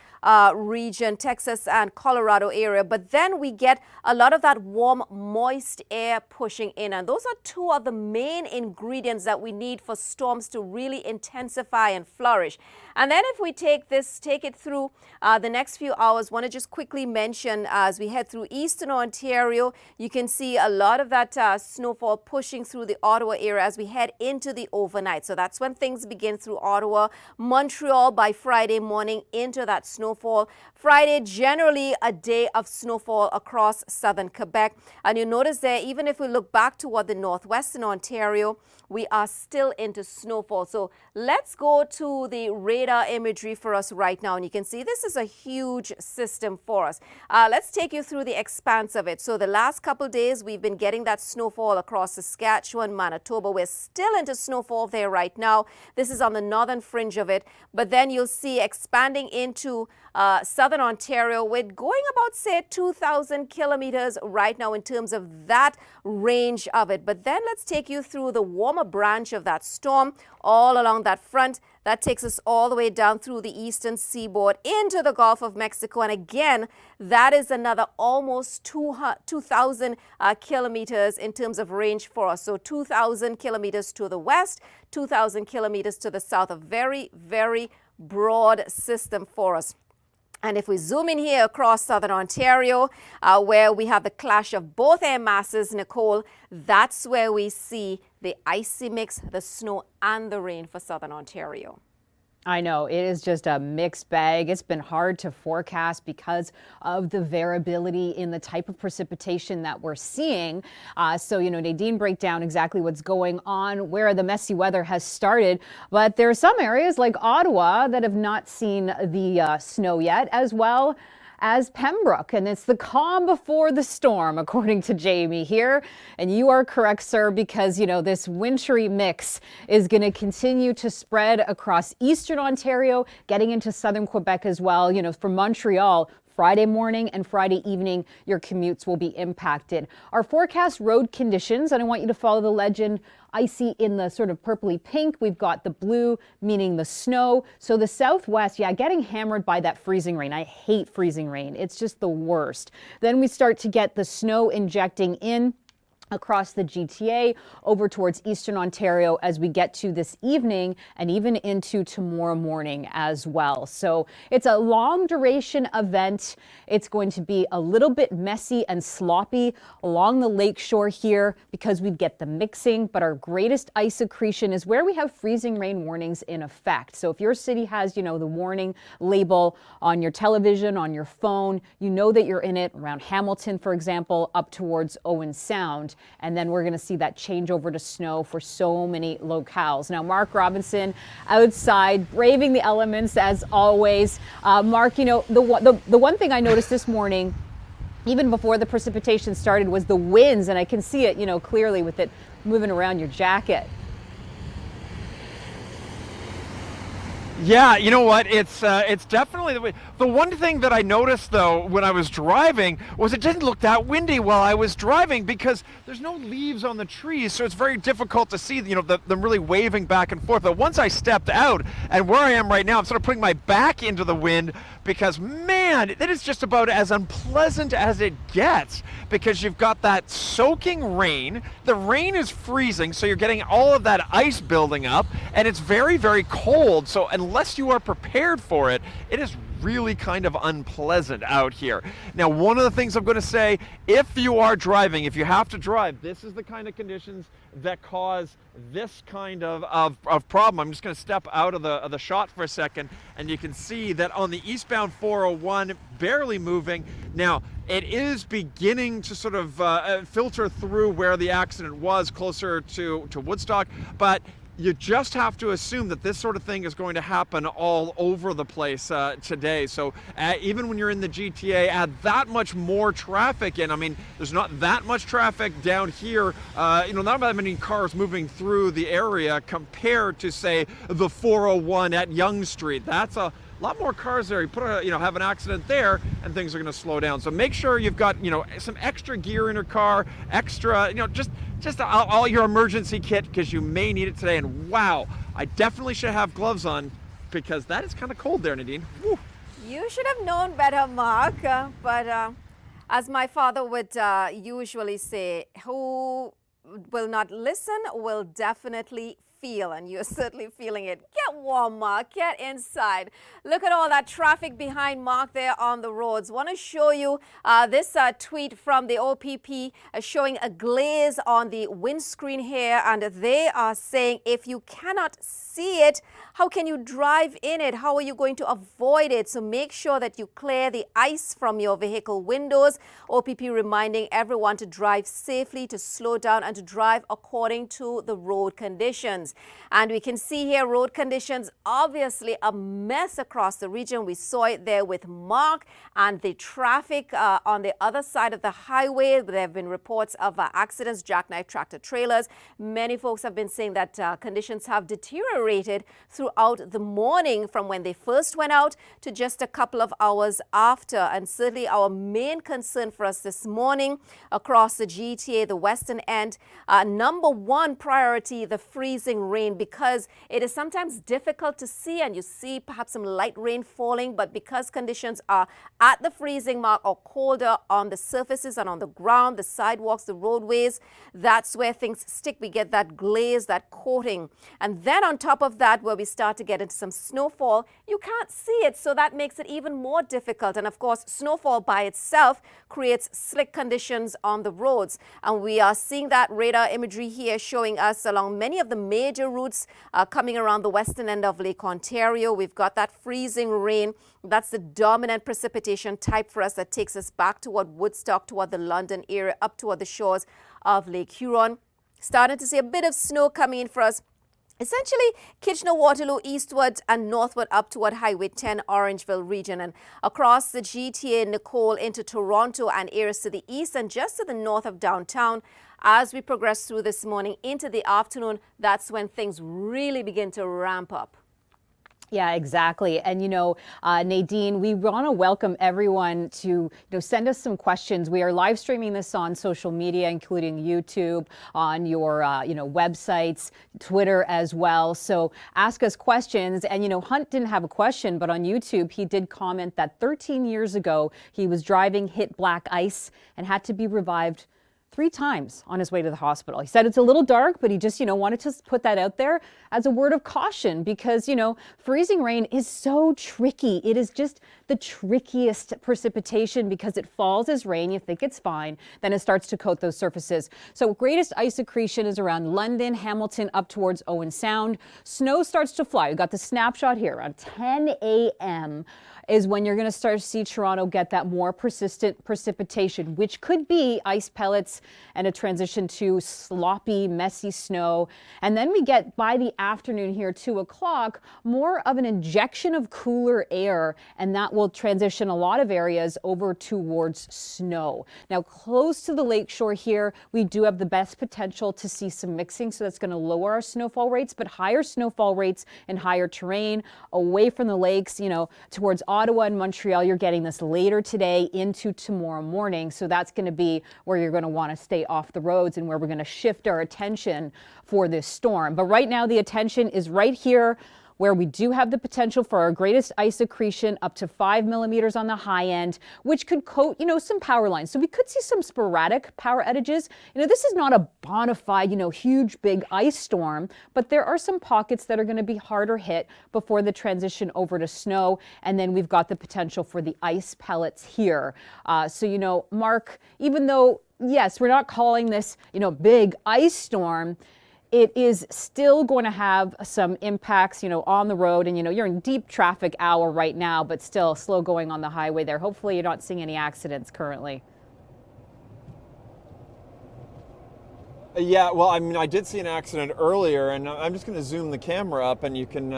region, Texas and Colorado area. But then we get a lot of that warm, moist air pushing in. And those are two of the main ingredients that we need for storms to really intensify and flourish. And then if we take it through the next few hours, want to just quickly mention as we head through eastern Ontario, you can see a lot of that snowfall pushing through the Ottawa area as we head into the overnight. So that's when things begin through Ottawa, Montreal by Friday morning into that snowfall. Friday, generally a day of snowfall across southern Quebec. And you notice there, even if we look back toward the northwestern Ontario, we are still into snowfall. So let's go to the radar imagery for us right now. And you can see this is a huge system for us. Let's take you through the expanse of it. So the last couple days, we've been getting that snowfall across Saskatchewan, Manitoba. We're still into snowfall there right now. This is on the northern fringe of it. But then you'll see expanding into southern Ontario. We're going about, say, 2,000 kilometers right now in terms of that range of it. But then let's take you through the warmer branch of that storm all along that front. That takes us all the way down through the eastern seaboard into the Gulf of Mexico. And again, that is another almost 2,000 kilometers in terms of range for us. So 2,000 kilometers to the west, 2,000 kilometers to the south. A very, very broad system for us. And if we zoom in here across southern Ontario, where we have the clash of both air masses, Nicole, that's where we see the icy mix, the snow and the rain for southern Ontario. I know, it is just a mixed bag. It's been hard to forecast because of the variability in the type of precipitation that we're seeing. So, Nadine break down exactly what's going on, where the messy weather has started. But there are some areas like Ottawa that have not seen the snow yet, as well as Pembroke. And it's the calm before the storm, according to Jamie here. And you are correct, sir, because, this wintry mix is going to continue to spread across eastern Ontario, getting into southern Quebec as well. From Montreal, Friday morning and Friday evening, your commutes will be impacted. Our forecast road conditions, and I want you to follow the legend, icy in the sort of purpley pink. We've got the blue, meaning the snow. So the southwest, getting hammered by that freezing rain. I hate freezing rain. It's just the worst. Then we start to get the snow injecting in across the GTA over towards eastern Ontario as we get to this evening and even into tomorrow morning as well. So it's a long duration event. It's going to be a little bit messy and sloppy along the lakeshore here because we get the mixing, but our greatest ice accretion is where we have freezing rain warnings in effect. So if your city has, the warning label on your television, on your phone, you know that you're in it around Hamilton, for example, up towards Owen Sound. And then we're going to see that change over to snow for so many locales. Now, Mark Robinson outside, braving the elements as always. Mark, the one thing I noticed this morning, even before the precipitation started, was the winds. And I can see it, clearly with it moving around your jacket. Yeah, you know what? It's definitely the way. The one thing that I noticed though when I was driving was it didn't look that windy while I was driving because there's no leaves on the trees, so it's very difficult to see, them really waving back and forth. But once I stepped out and where I am right now, I'm sort of putting my back into the wind because man, it is just about as unpleasant as it gets because you've got that soaking rain. The rain is freezing, so you're getting all of that ice building up, and it's very, very cold. So unless you are prepared for it, it is really kind of unpleasant out here. Now, one of the things I'm going to say, if you are driving, if you have to drive, this is the kind of conditions that cause this kind of problem. I'm just going to step out of the shot for a second, and you can see that on the eastbound 401, barely moving. Now, it is beginning to sort of filter through where the accident was, closer to Woodstock, but you just have to assume that this sort of thing is going to happen all over the place today. So even when you're in the GTA, add that much more traffic in. I mean, there's not that much traffic down here, not that many cars moving through the area compared to, say, the 401 at Yonge Street. That's a lot more cars there. You put have an accident there, and things are going to slow down. So make sure you've got some extra gear in your car, extra just all your emergency kit, because you may need it today. And wow, I definitely should have gloves on, because that is kind of cold there, Nadine. Woo. You should have known better, Mark. But as my father would usually say, who will not listen will definitely feel, and you're certainly feeling it. Get warm, Mark. Get inside. Look at all that traffic behind Mark there on the roads. Want to show you this tweet from the OPP showing a glaze on the windscreen here, and they are saying if you cannot see it, how can you drive in it? How are you going to avoid it? So make sure that you clear the ice from your vehicle windows. OPP reminding everyone to drive safely, to slow down, and to drive according to the road conditions. And we can see here road conditions, obviously a mess across the region. We saw it there with Mark, and the traffic on the other side of the highway. There have been reports of accidents, jackknife tractor trailers. Many folks have been saying that conditions have deteriorated throughout the morning from when they first went out to just a couple of hours after. And certainly our main concern for us this morning across the GTA, the western end, number one priority, the freezing rain, because it is sometimes difficult to see, and you see perhaps some light rain falling, but because conditions are at the freezing mark or colder on the surfaces and on the ground, the sidewalks, the roadways, that's where things stick. We get that glaze, that coating. And then on top of that, where we start to get into some snowfall, you can't see it, so that makes it even more difficult. And of course, snowfall by itself creates slick conditions on the roads, and we are seeing that radar imagery here showing us along many of the major routes coming around the western end of Lake Ontario. We've got that freezing rain. That's the dominant precipitation type for us that takes us back toward Woodstock, toward the London area, up toward the shores of Lake Huron. Starting to see a bit of snow coming in for us. Essentially, Kitchener-Waterloo eastward and northward up toward Highway 10 Orangeville region, and across the GTA, Nicole into Toronto and areas to the east and just to the north of downtown. As we progress through this morning into the afternoon, that's when things really begin to ramp up. Yeah, exactly. And, Nadine, we want to welcome everyone to send us some questions. We are live streaming this on social media, including YouTube, on your, websites, Twitter as well. So ask us questions. And, Hunt didn't have a question, but on YouTube, he did comment that 13 years ago, he was driving, hit black ice, and had to be revived 3 times on his way to the hospital. He said it's a little dark, but he just, wanted to put that out there as a word of caution because, freezing rain is so tricky. It is just the trickiest precipitation because it falls as rain. You think it's fine. Then it starts to coat those surfaces. So greatest ice accretion is around London, Hamilton, up towards Owen Sound. Snow starts to fly. We got the snapshot here around 10 a.m. is when you're going to start to see Toronto get that more persistent precipitation, which could be ice pellets and a transition to sloppy, messy snow. And then we get by the afternoon here, 2 o'clock, more of an injection of cooler air, and that will transition a lot of areas over towards snow. Now, close to the lakeshore here, we do have the best potential to see some mixing, so that's going to lower our snowfall rates, but higher snowfall rates in higher terrain, away from the lakes, towards Ottawa and Montreal. You're getting this later today into tomorrow morning. So that's going to be where you're going to want to stay off the roads and where we're going to shift our attention for this storm. But right now the attention is right here where we do have the potential for our greatest ice accretion up to 5 millimeters on the high end, which could coat, some power lines. So we could see some sporadic power outages. This is not a bona fide, huge big ice storm, but there are some pockets that are going to be harder hit before the transition over to snow. And then we've got the potential for the ice pellets here. So, Mark, even though, yes, we're not calling this, big ice storm, it is still going to have some impacts, on the road. And, you're in deep traffic hour right now, but still slow going on the highway there. Hopefully you're not seeing any accidents currently. Yeah, well, I did see an accident earlier, and I'm just going to zoom the camera up, and you can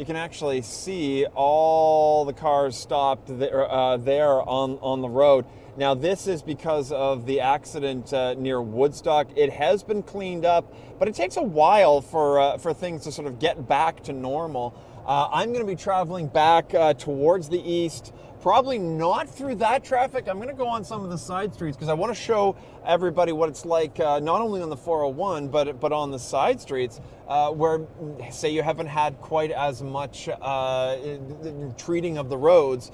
actually see all the cars stopped there on the road. Now, this is because of the accident near Woodstock. It has been cleaned up, but it takes a while for things to sort of get back to normal. I'm going to be traveling back towards the east. Probably not through that traffic. I'm going to go on some of the side streets because I want to show everybody what it's like, not only on the 401, but on the side streets where, say, you haven't had quite as much treating of the roads.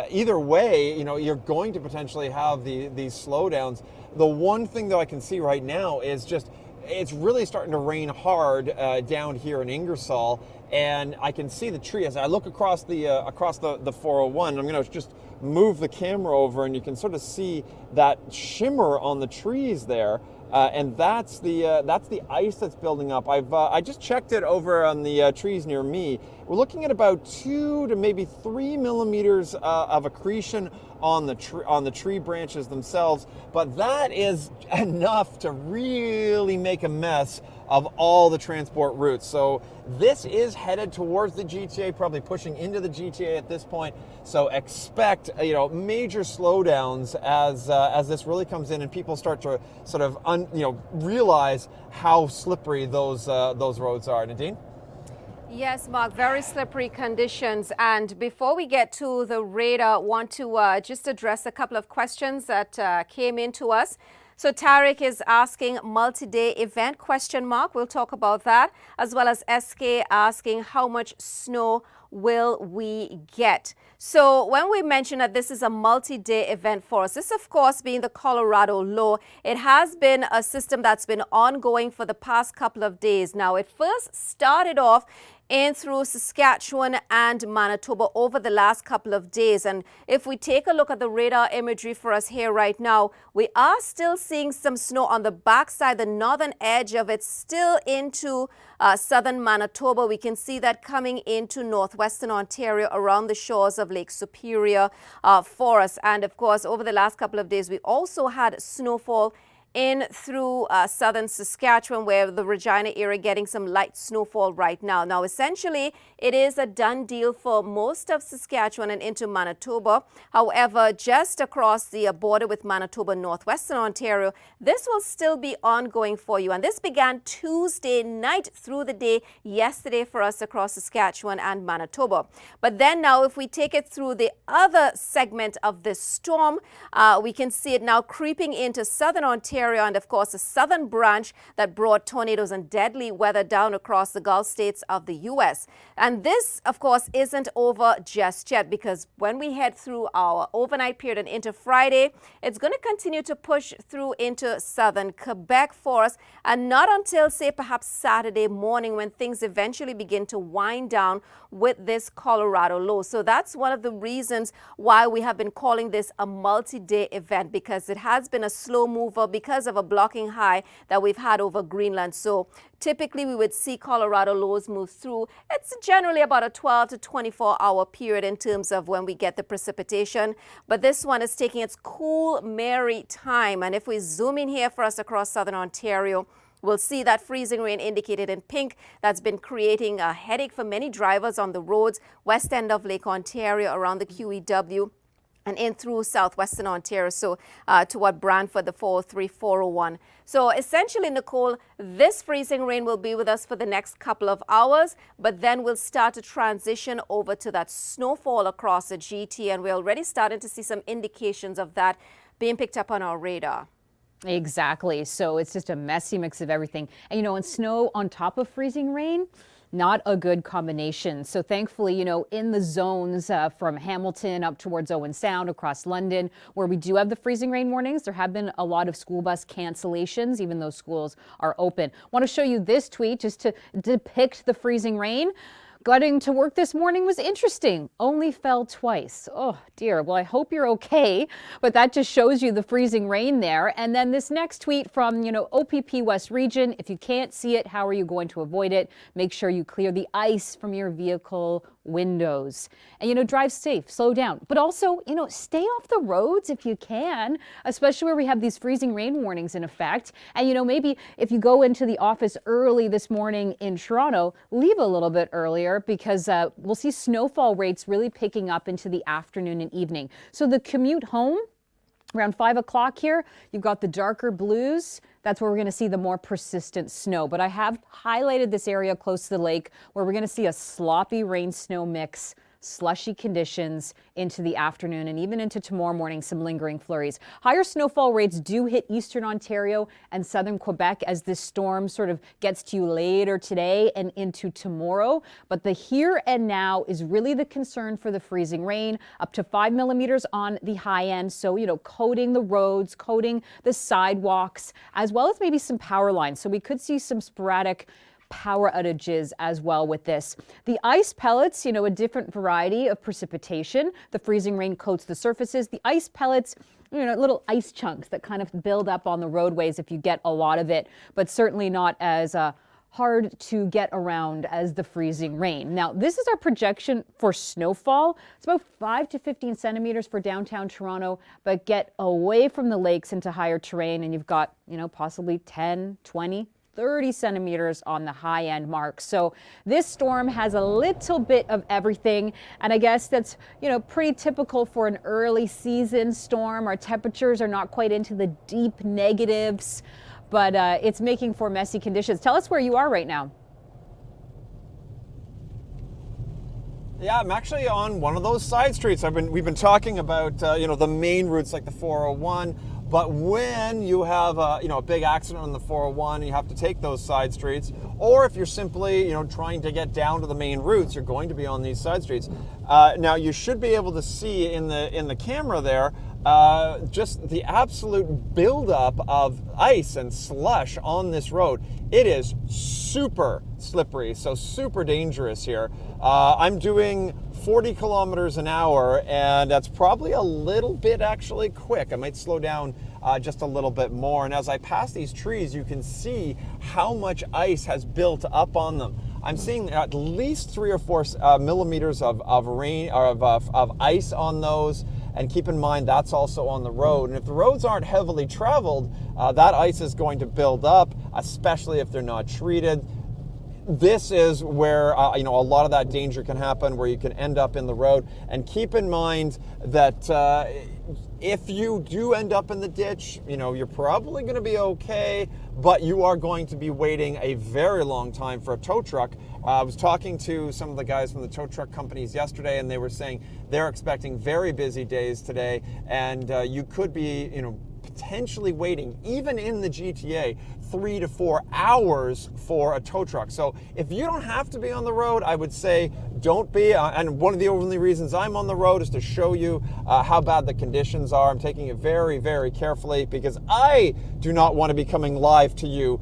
Either way, you're going to potentially have these slowdowns. The one thing that I can see right now is just it's really starting to rain hard down here in Ingersoll. And I can see the tree as I look across the 401. I'm going to just move the camera over, and you can sort of see that shimmer on the trees there, and that's the ice that's building up. I just checked it over on the trees near me. We're looking at about 2 to maybe 3 millimeters of accretion on the tree branches themselves, but that is enough to really make a mess of all the transport routes. So this is headed towards the GTA, probably pushing into the GTA at this point. So expect major slowdowns as this really comes in and people start to sort of realize how slippery those roads are. Nadine? Yes, Mark, very slippery conditions. And before we get to the radar, want to just address a couple of questions that came in to us. So Tarek is asking multi-day event ? We'll talk about that, as well as SK asking how much snow will we get. So when we mention that this is a multi-day event for us, this of course being the Colorado low, it has been a system that's been ongoing for the past couple of days. Now, it first started off in through Saskatchewan and Manitoba over the last couple of days. And if we take a look at the radar imagery for us here right now, we are still seeing some snow on the backside, the northern edge of it, still into southern Manitoba. We can see that coming into northwestern Ontario around the shores of Lake Superior for us. And of course, over the last couple of days, we also had snowfall in through southern Saskatchewan, where the Regina area getting some light snowfall right now. Now, essentially, it is a done deal for most of Saskatchewan and into Manitoba. However, just across the border with Manitoba, northwestern Ontario, this will still be ongoing for you. And this began Tuesday night through the day yesterday for us across Saskatchewan and Manitoba. But then now, if we take it through the other segment of this storm, we can see it now creeping into southern Ontario, and of course a southern branch that brought tornadoes and deadly weather down across the Gulf states of the U.S. And this, of course, isn't over just yet, because when we head through our overnight period and into Friday, it's going to continue to push through into southern Quebec for us, and not until, say, perhaps Saturday morning when things eventually begin to wind down with this Colorado low. So that's one of the reasons why we have been calling this a multi-day event, because it has been a slow mover because of a blocking high that we've had over Greenland. So typically we would see Colorado lows move through. It's generally about a 12 to 24 hour period in terms of when we get the precipitation. But this one is taking its cool, merry time. And if we zoom in here for us across southern Ontario, we'll see that freezing rain indicated in pink. That's been creating a headache for many drivers on the roads, west end of Lake Ontario, around the QEW, and in through southwestern Ontario, so toward Brantford, the 403, 401. So essentially, Nicole, this freezing rain will be with us for the next couple of hours, but then we'll start to transition over to that snowfall across the GT, and we're already starting to see some indications of that being picked up on our radar. Exactly. So it's just a messy mix of everything. And and snow on top of freezing rain, not a good combination. So thankfully, in the zones from Hamilton up towards Owen Sound, across London, where we do have the freezing rain warnings, there have been a lot of school bus cancellations, even though schools are open. Want to show you this tweet just to depict the freezing rain. Getting to work this morning was interesting. Only fell twice. Oh dear. Well, I hope you're okay. But that just shows you the freezing rain there. And then this next tweet from, OPP West Region. If you can't see it, how are you going to avoid it? Make sure you clear the ice from your vehicle windows. And, drive safe, slow down. But also, stay off the roads if you can, especially where we have these freezing rain warnings in effect. And, maybe if you go into the office early this morning in Toronto, leave a little bit earlier because we'll see snowfall rates really picking up into the afternoon and evening. So the commute home, around 5 o'clock here, you've got the darker blues. That's where we're going to see the more persistent snow. But I have highlighted this area close to the lake where we're going to see a sloppy rain-snow mix, slushy conditions into the afternoon and even into tomorrow morning, some lingering flurries. Higher snowfall rates do hit eastern Ontario and southern Quebec as this storm sort of gets to you later today and into tomorrow. But the here and now is really the concern for the freezing rain, up to 5 millimeters on the high end. So, coating the roads, coating the sidewalks, as well as maybe some power lines. So we could see some sporadic power outages as well with this. The ice pellets, a different variety of precipitation. The freezing rain coats the surfaces. The ice pellets, little ice chunks that kind of build up on the roadways if you get a lot of it, but certainly not as hard to get around as the freezing rain. Now, this is our projection for snowfall. It's about 5 to 15 centimeters for downtown Toronto, but get away from the lakes into higher terrain and you've got, possibly 10, 20, 30 centimeters on the high end mark. So this storm has a little bit of everything. And I guess that's, pretty typical for an early season storm. Our temperatures are not quite into the deep negatives, but it's making for messy conditions. Tell us where you are right now. Yeah, I'm actually on one of those side streets. We've been talking about, the main routes like the 401. But when you have a big accident on the 401 and you have to take those side streets, or if you're simply trying to get down to the main routes, you're going to be on these side streets. Now you should be able to see in the camera there just the absolute buildup of ice and slush on this road. It is super slippery, so super dangerous here. I'm doing 40 kilometers an hour, and that's probably a little bit actually quick. I might slow down just a little bit more. And as I pass these trees, you can see how much ice has built up on them. I'm seeing at least 3 or 4 millimeters of rain or of ice on those. And keep in mind, that's also on the road. And if the roads aren't heavily traveled, that ice is going to build up, especially if they're not treated. This is where a lot of that danger can happen, where you can end up in the road. And keep in mind that if you do end up in the ditch, you're probably going to be okay, but you are going to be waiting a very long time for a tow truck. I was talking to some of the guys from the tow truck companies yesterday, and they were saying they're expecting very busy days today, and you could be, potentially waiting, even in the GTA, 3 to 4 hours for a tow truck. So if you don't have to be on the road, I would say don't be. And one of the only reasons I'm on the road is to show you how bad the conditions are. I'm taking it very, very carefully because I do not want to be coming live to you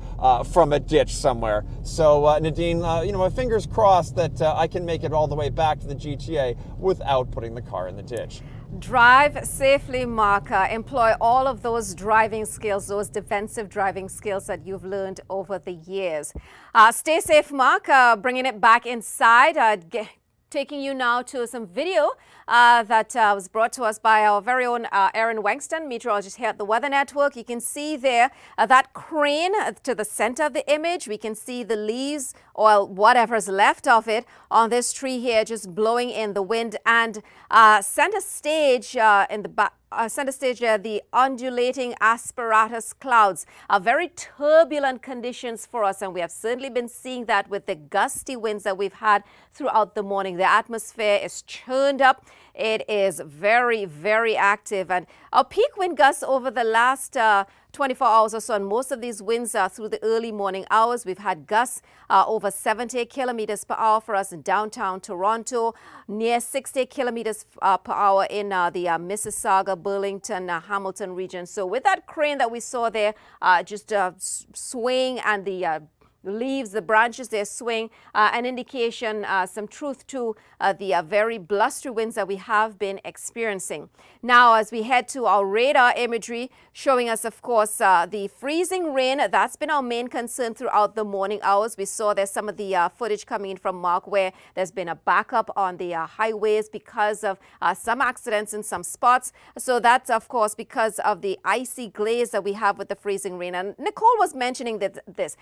from a ditch somewhere. So Nadine, my fingers crossed that I can make it all the way back to the GTA without putting the car in the ditch. Drive safely, Mark. Employ all of those driving skills, those defensive driving skills that you've learned over the years. Stay safe, Mark. Bringing it back inside. Taking you now to some video that was brought to us by our very own Aaron Wengston, meteorologist here at the Weather Network. You can see there that crane to the center of the image. We can see the leaves or whatever's left of it on this tree here just blowing in the wind, and center stage in the back. Center stage there, the undulating asperatus clouds are very turbulent conditions for us, and we have certainly been seeing that with the gusty winds that we've had throughout the morning. The atmosphere is churned up. It is very, very active. And our peak wind gusts over the last 24 hours or so, and most of these winds are through the early morning hours. We've had gusts over 70 kilometers per hour for us in downtown Toronto, near 60 kilometers per hour in the Mississauga, Burlington, Hamilton region. So with that crane that we saw there just swaying, and the leaves, the branches, they're swaying, an indication, some truth to the very blustery winds that we have been experiencing. Now, as we head to our radar imagery, showing us, of course, the freezing rain, that's been our main concern throughout the morning hours. We saw there's some of the footage coming in from Mark where there's been a backup on the highways because of some accidents in some spots. So that's, of course, because of the icy glaze that we have with the freezing rain. And Nicole was mentioning that this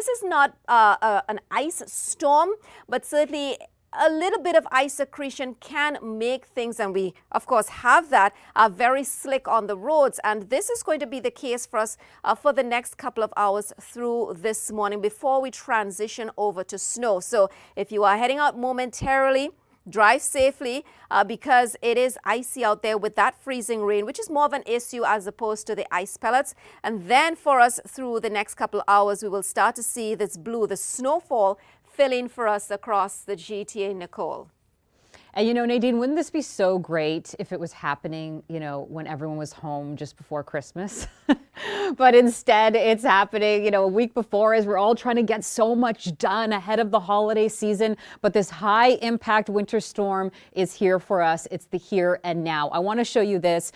is not an ice storm, but certainly a little bit of ice accretion can make things, and we of course have that, very slick on the roads. And this is going to be the case for us for the next couple of hours through this morning before we transition over to snow. So if you are heading out momentarily, drive safely because it is icy out there with that freezing rain, which is more of an issue as opposed to the ice pellets. And then for us through the next couple of hours, we will start to see this blue, the snowfall, fill in for us across the GTA, Nicole. And you know, Nadine, wouldn't this be so great if it was happening, you know, when everyone was home just before Christmas? But instead it's happening, you know, a week before as we're all trying to get so much done ahead of the holiday season. But this high impact winter storm is here for us. It's the here and now. I want to show you this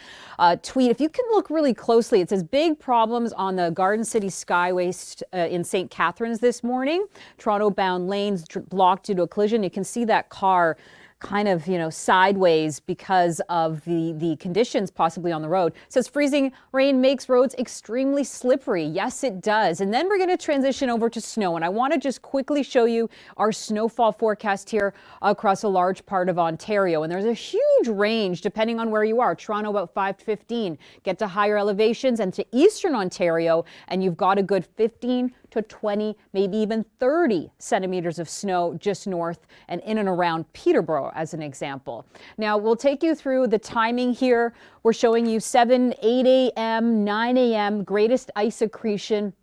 tweet. If you can look really closely, it says big problems on the Garden City Skyway in St. Catharines this morning. Toronto bound lanes blocked due to a collision. You can see that car kind of, you know, sideways because of the conditions possibly on the road. It says freezing rain makes roads extremely slippery. Yes, it does. And then we're going to transition over to snow. And I want to just quickly show you our snowfall forecast here across a large part of Ontario. And there's a huge range depending on where you are. Toronto about 5 to 15. Get to higher elevations and to eastern Ontario, and you've got a good 15 to 20, maybe even 30 centimeters of snow just north and in and around Peterborough, as an example. Now, we'll take you through the timing here. We're showing you 7, 8 a.m., 9 a.m., greatest ice accretion,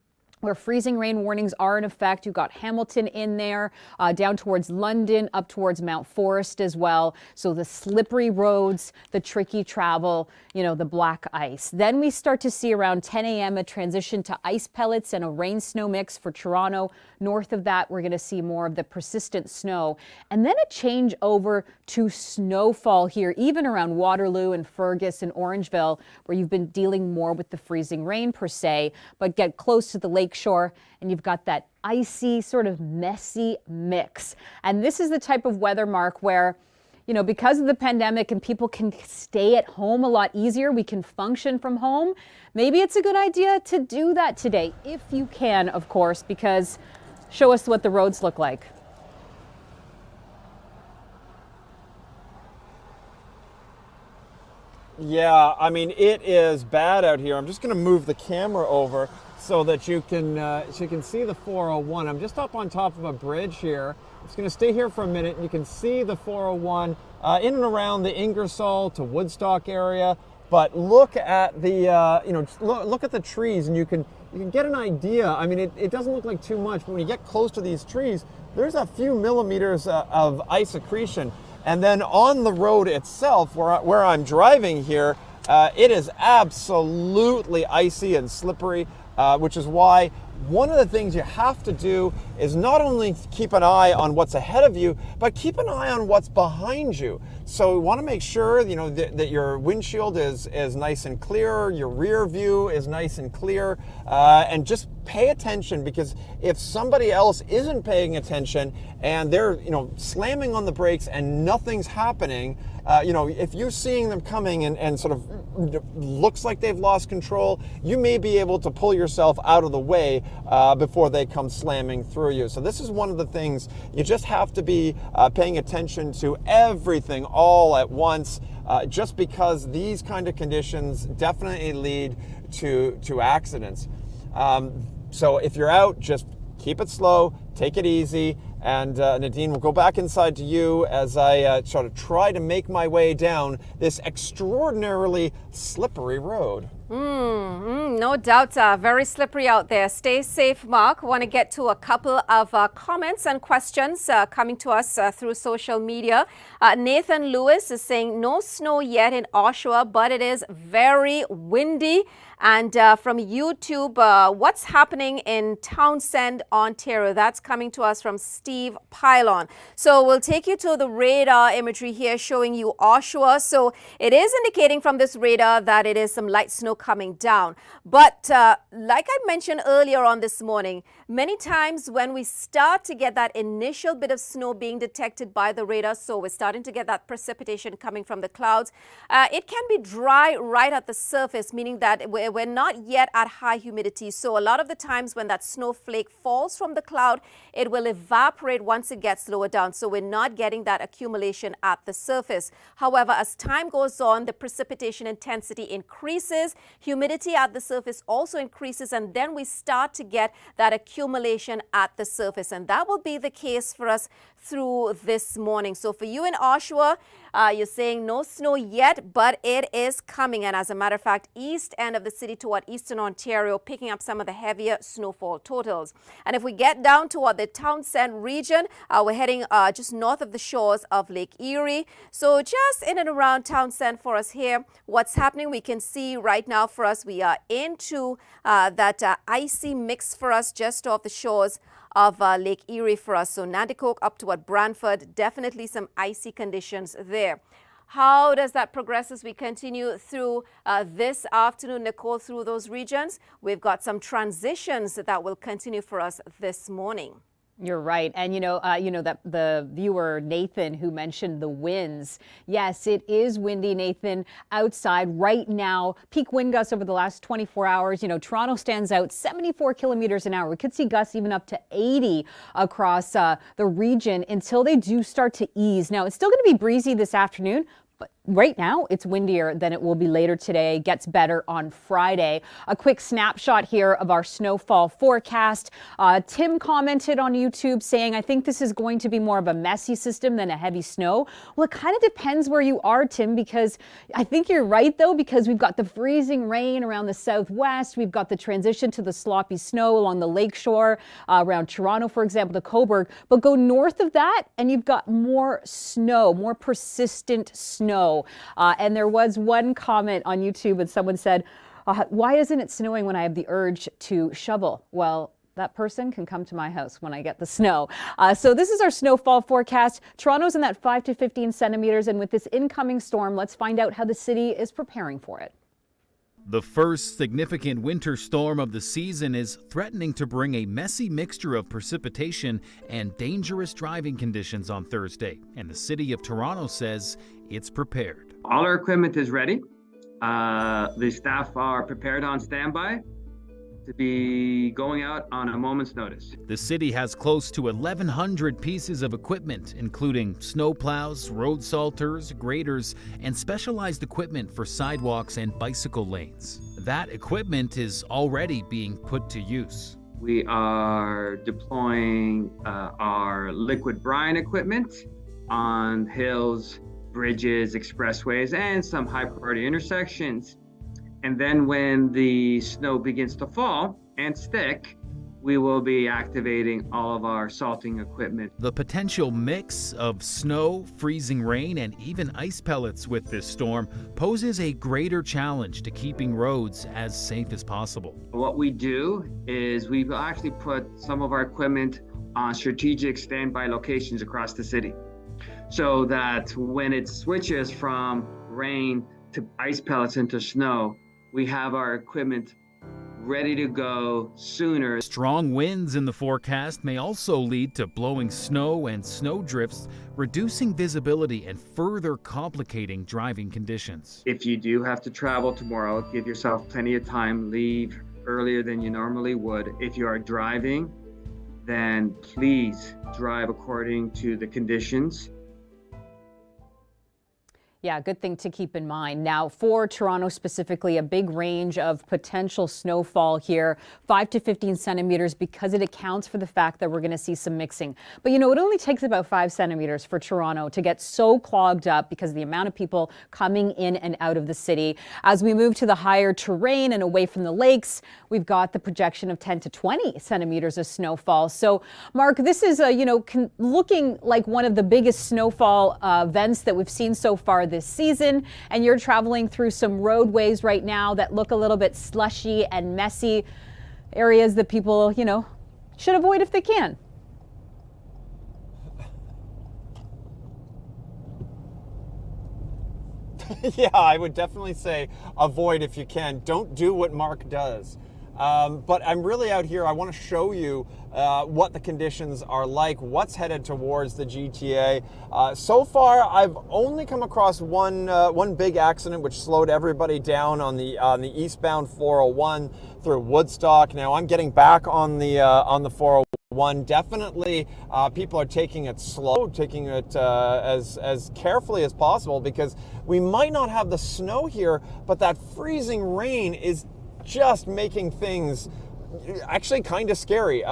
where freezing rain warnings are in effect. You've got Hamilton in there, down towards London, up towards Mount Forest as well. So the slippery roads, the tricky travel, you know, the black ice. Then we start to see around 10 a.m. a transition to ice pellets and a rain-snow mix for Toronto. North of that, we're going to see more of the persistent snow. And then a change over to snowfall here, even around Waterloo and Fergus and Orangeville, where you've been dealing more with the freezing rain per se, but get close to the lake shore and you've got that icy, sort of messy mix. And this is the type of weather, Mark, where, you know, because of the pandemic and people can stay at home a lot easier, we can function from home. Maybe it's a good idea to do that today, if you can, of course, because show us what the roads look like. Yeah, I mean, it is bad out here. I'm just going to move the camera over so that you can see the 401. I'm just up on top of a bridge here. I'm just going to stay here for a minute, and you can see the 401 in and around the Ingersoll to Woodstock area. But look at the look at the trees, and you can get an idea. I mean, it doesn't look like too much, but when you get close to these trees, there's a few millimeters of ice accretion. And then on the road itself, where I'm driving here, it is absolutely icy and slippery, which is why one of the things you have to do is not only keep an eye on what's ahead of you, but keep an eye on what's behind you. So we want to make sure, you know, that your windshield is nice and clear, your rear view is nice and clear, and just pay attention, because if somebody else isn't paying attention and they're, you know, slamming on the brakes and nothing's happening, you know, if you're seeing them coming and sort of looks like they've lost control, you may be able to pull yourself out of the way before they come slamming through you. So this is one of the things you just have to be paying attention to everything all at once, just because these kind of conditions definitely lead to accidents. So if you're out, just keep it slow, take it easy, And Nadine, we'll go back inside to you as I sort of try to make my way down this extraordinarily slippery road. No doubt, very slippery out there. Stay safe, Mark. Want to get to a couple of comments and questions coming to us through social media. Nathan Lewis is saying no snow yet in Oshawa, but it is very windy. And from YouTube, what's happening in Townsend, Ontario? That's coming to us from Steve Pylon. So we'll take you to the radar imagery here showing you Oshawa. So it is indicating from this radar that it is some light snow coming down. But like I mentioned earlier on this morning, many times when we start to get that initial bit of snow being detected by the radar, so we're starting to get that precipitation coming from the clouds, it can be dry right at the surface, meaning that we're not yet at high humidity. So a lot of the times when that snowflake falls from the cloud, it will evaporate once it gets lower down. So we're not getting that accumulation at the surface. However, as time goes on, the precipitation intensity increases, humidity at the surface also increases, and then we start to get that accumulation at the surface. And that will be the case for us through this morning. So for you in Oshawa, you're saying no snow yet, but it is coming. And as a matter of fact, east end of the city toward eastern Ontario, picking up some of the heavier snowfall totals. And if we get down toward the Townsend region, we're heading just north of the shores of Lake Erie. So just in and around Townsend for us here, what's happening, we can see right now for us, we are into that icy mix for us just off the shores of Lake Erie for us. So Nanticoke up toward Brantford, definitely some icy conditions there. How does that progress as we continue through this afternoon, Nicole, through those regions? We've got some transitions that will continue for us this morning. You're right. And you know that the viewer Nathan who mentioned the winds. Yes, it is windy, Nathan, outside right now. Peak wind gusts over the last 24 hours. Toronto stands out 74 kilometers an hour. We could see gusts even up to 80 across the region until they do start to ease. Now, it's still going to be breezy this afternoon, but right now it's windier than it will be later today. Gets better on Friday. A quick snapshot here of our snowfall forecast. Tim commented on YouTube saying, I think this is going to be more of a messy system than a heavy snow. Well, it kind of depends where you are, Tim, because I think you're right, though, because we've got the freezing rain around the southwest. We've got the transition to the sloppy snow along the lakeshore around Toronto, for example, to Cobourg. But go north of that and you've got more snow, more persistent snow. And there was one comment on YouTube and someone said, why isn't it snowing when I have the urge to shovel? Well, that person can come to my house when I get the snow. So this is our snowfall forecast. Toronto's in that 5 to 15 centimeters. And with this incoming storm, let's find out how the city is preparing for it. The first significant winter storm of the season is threatening to bring a messy mixture of precipitation and dangerous driving conditions on Thursday, and the City of Toronto says it's prepared. All our equipment is ready. The staff are prepared on standby to be going out on a moment's notice. The city has close to 1,100 pieces of equipment, including snowplows, road salters, graders, and specialized equipment for sidewalks and bicycle lanes. That equipment is already being put to use. We are deploying our liquid brine equipment on hills, bridges, expressways, and some high-priority intersections. And then when the snow begins to fall and stick, we will be activating all of our salting equipment. The potential mix of snow, freezing rain, and even ice pellets with this storm poses a greater challenge to keeping roads as safe as possible. What we do is we've actually put some of our equipment on strategic standby locations across the city, so that when it switches from rain to ice pellets into snow, we have our equipment ready to go sooner. Strong winds in the forecast may also lead to blowing snow and snow drifts, reducing visibility and further complicating driving conditions. If you do have to travel tomorrow, give yourself plenty of time. Leave earlier than you normally would. If you are driving, then please drive according to the conditions. Yeah, good thing to keep in mind. Now, for Toronto specifically, a big range of potential snowfall here, 5 to 15 centimeters, because it accounts for the fact that we're going to see some mixing. But, it only takes about 5 centimeters for Toronto to get so clogged up because of the amount of people coming in and out of the city. As we move to the higher terrain and away from the lakes, we've got the projection of 10 to 20 centimeters of snowfall. So, Mark, this is, looking like one of the biggest snowfall events that we've seen so far this season, and you're traveling through some roadways right now that look a little bit slushy and messy, areas that people, should avoid if they can. Yeah, I would definitely say avoid if you can. Don't do what Mark does. But I'm really out here. I want to show you what the conditions are like, what's headed towards the GTA. So far, I've only come across one big accident which slowed everybody down on the eastbound 401 through Woodstock. Now I'm getting back on the 401. Definitely, people are taking it slow, taking it as carefully as possible, because we might not have the snow here, but that freezing rain is just making things actually kind of scary,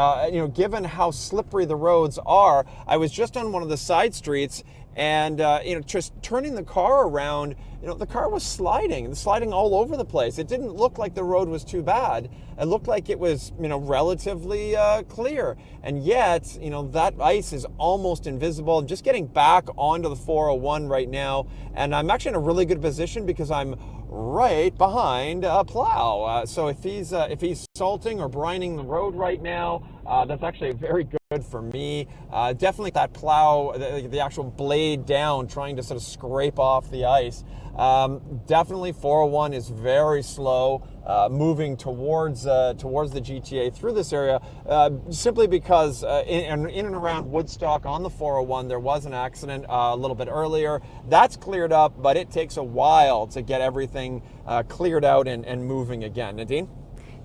given how slippery the roads are. I was just on one of the side streets, and just turning the car around, the car was sliding all over the place. It didn't look like the road was too bad. It looked like it was, relatively clear. And yet, that ice is almost invisible. I'm just getting back onto the 401 right now, and I'm actually in a really good position because I'm right behind a plow. So if he's salting or brining the road right now, that's actually very good for me. Definitely that plow, the actual blade down, trying to sort of scrape off the ice. Definitely 401 is very slow, moving towards the GTA through this area, simply because in and around Woodstock on the 401 there was an accident a little bit earlier. That's cleared up, but it takes a while to get everything cleared out and moving again. Nadine?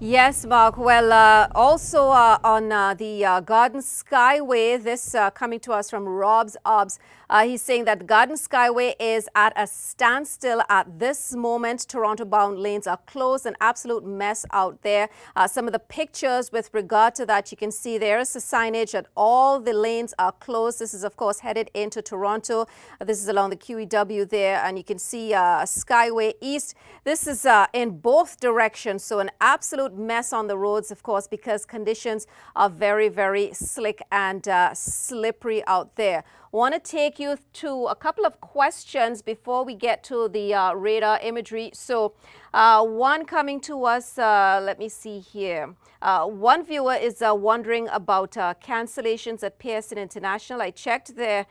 Yes, Mark. Well, also on the Garden Skyway, this coming to us from Rob's Obs. He's saying that Garden Skyway is at a standstill at this moment. Toronto-bound lanes are closed, an absolute mess out there. Some of the pictures with regard to that, you can see there is a signage that all the lanes are closed. This is, of course, headed into Toronto. This is along the QEW there, and you can see Skyway East. This is in both directions, so an absolute mess on the roads, of course, because conditions are very, very slick and slippery out there. Want to take you to a couple of questions before we get to the radar imagery. So one coming to us, let me see here. One viewer is wondering about cancellations at Pearson International. I checked there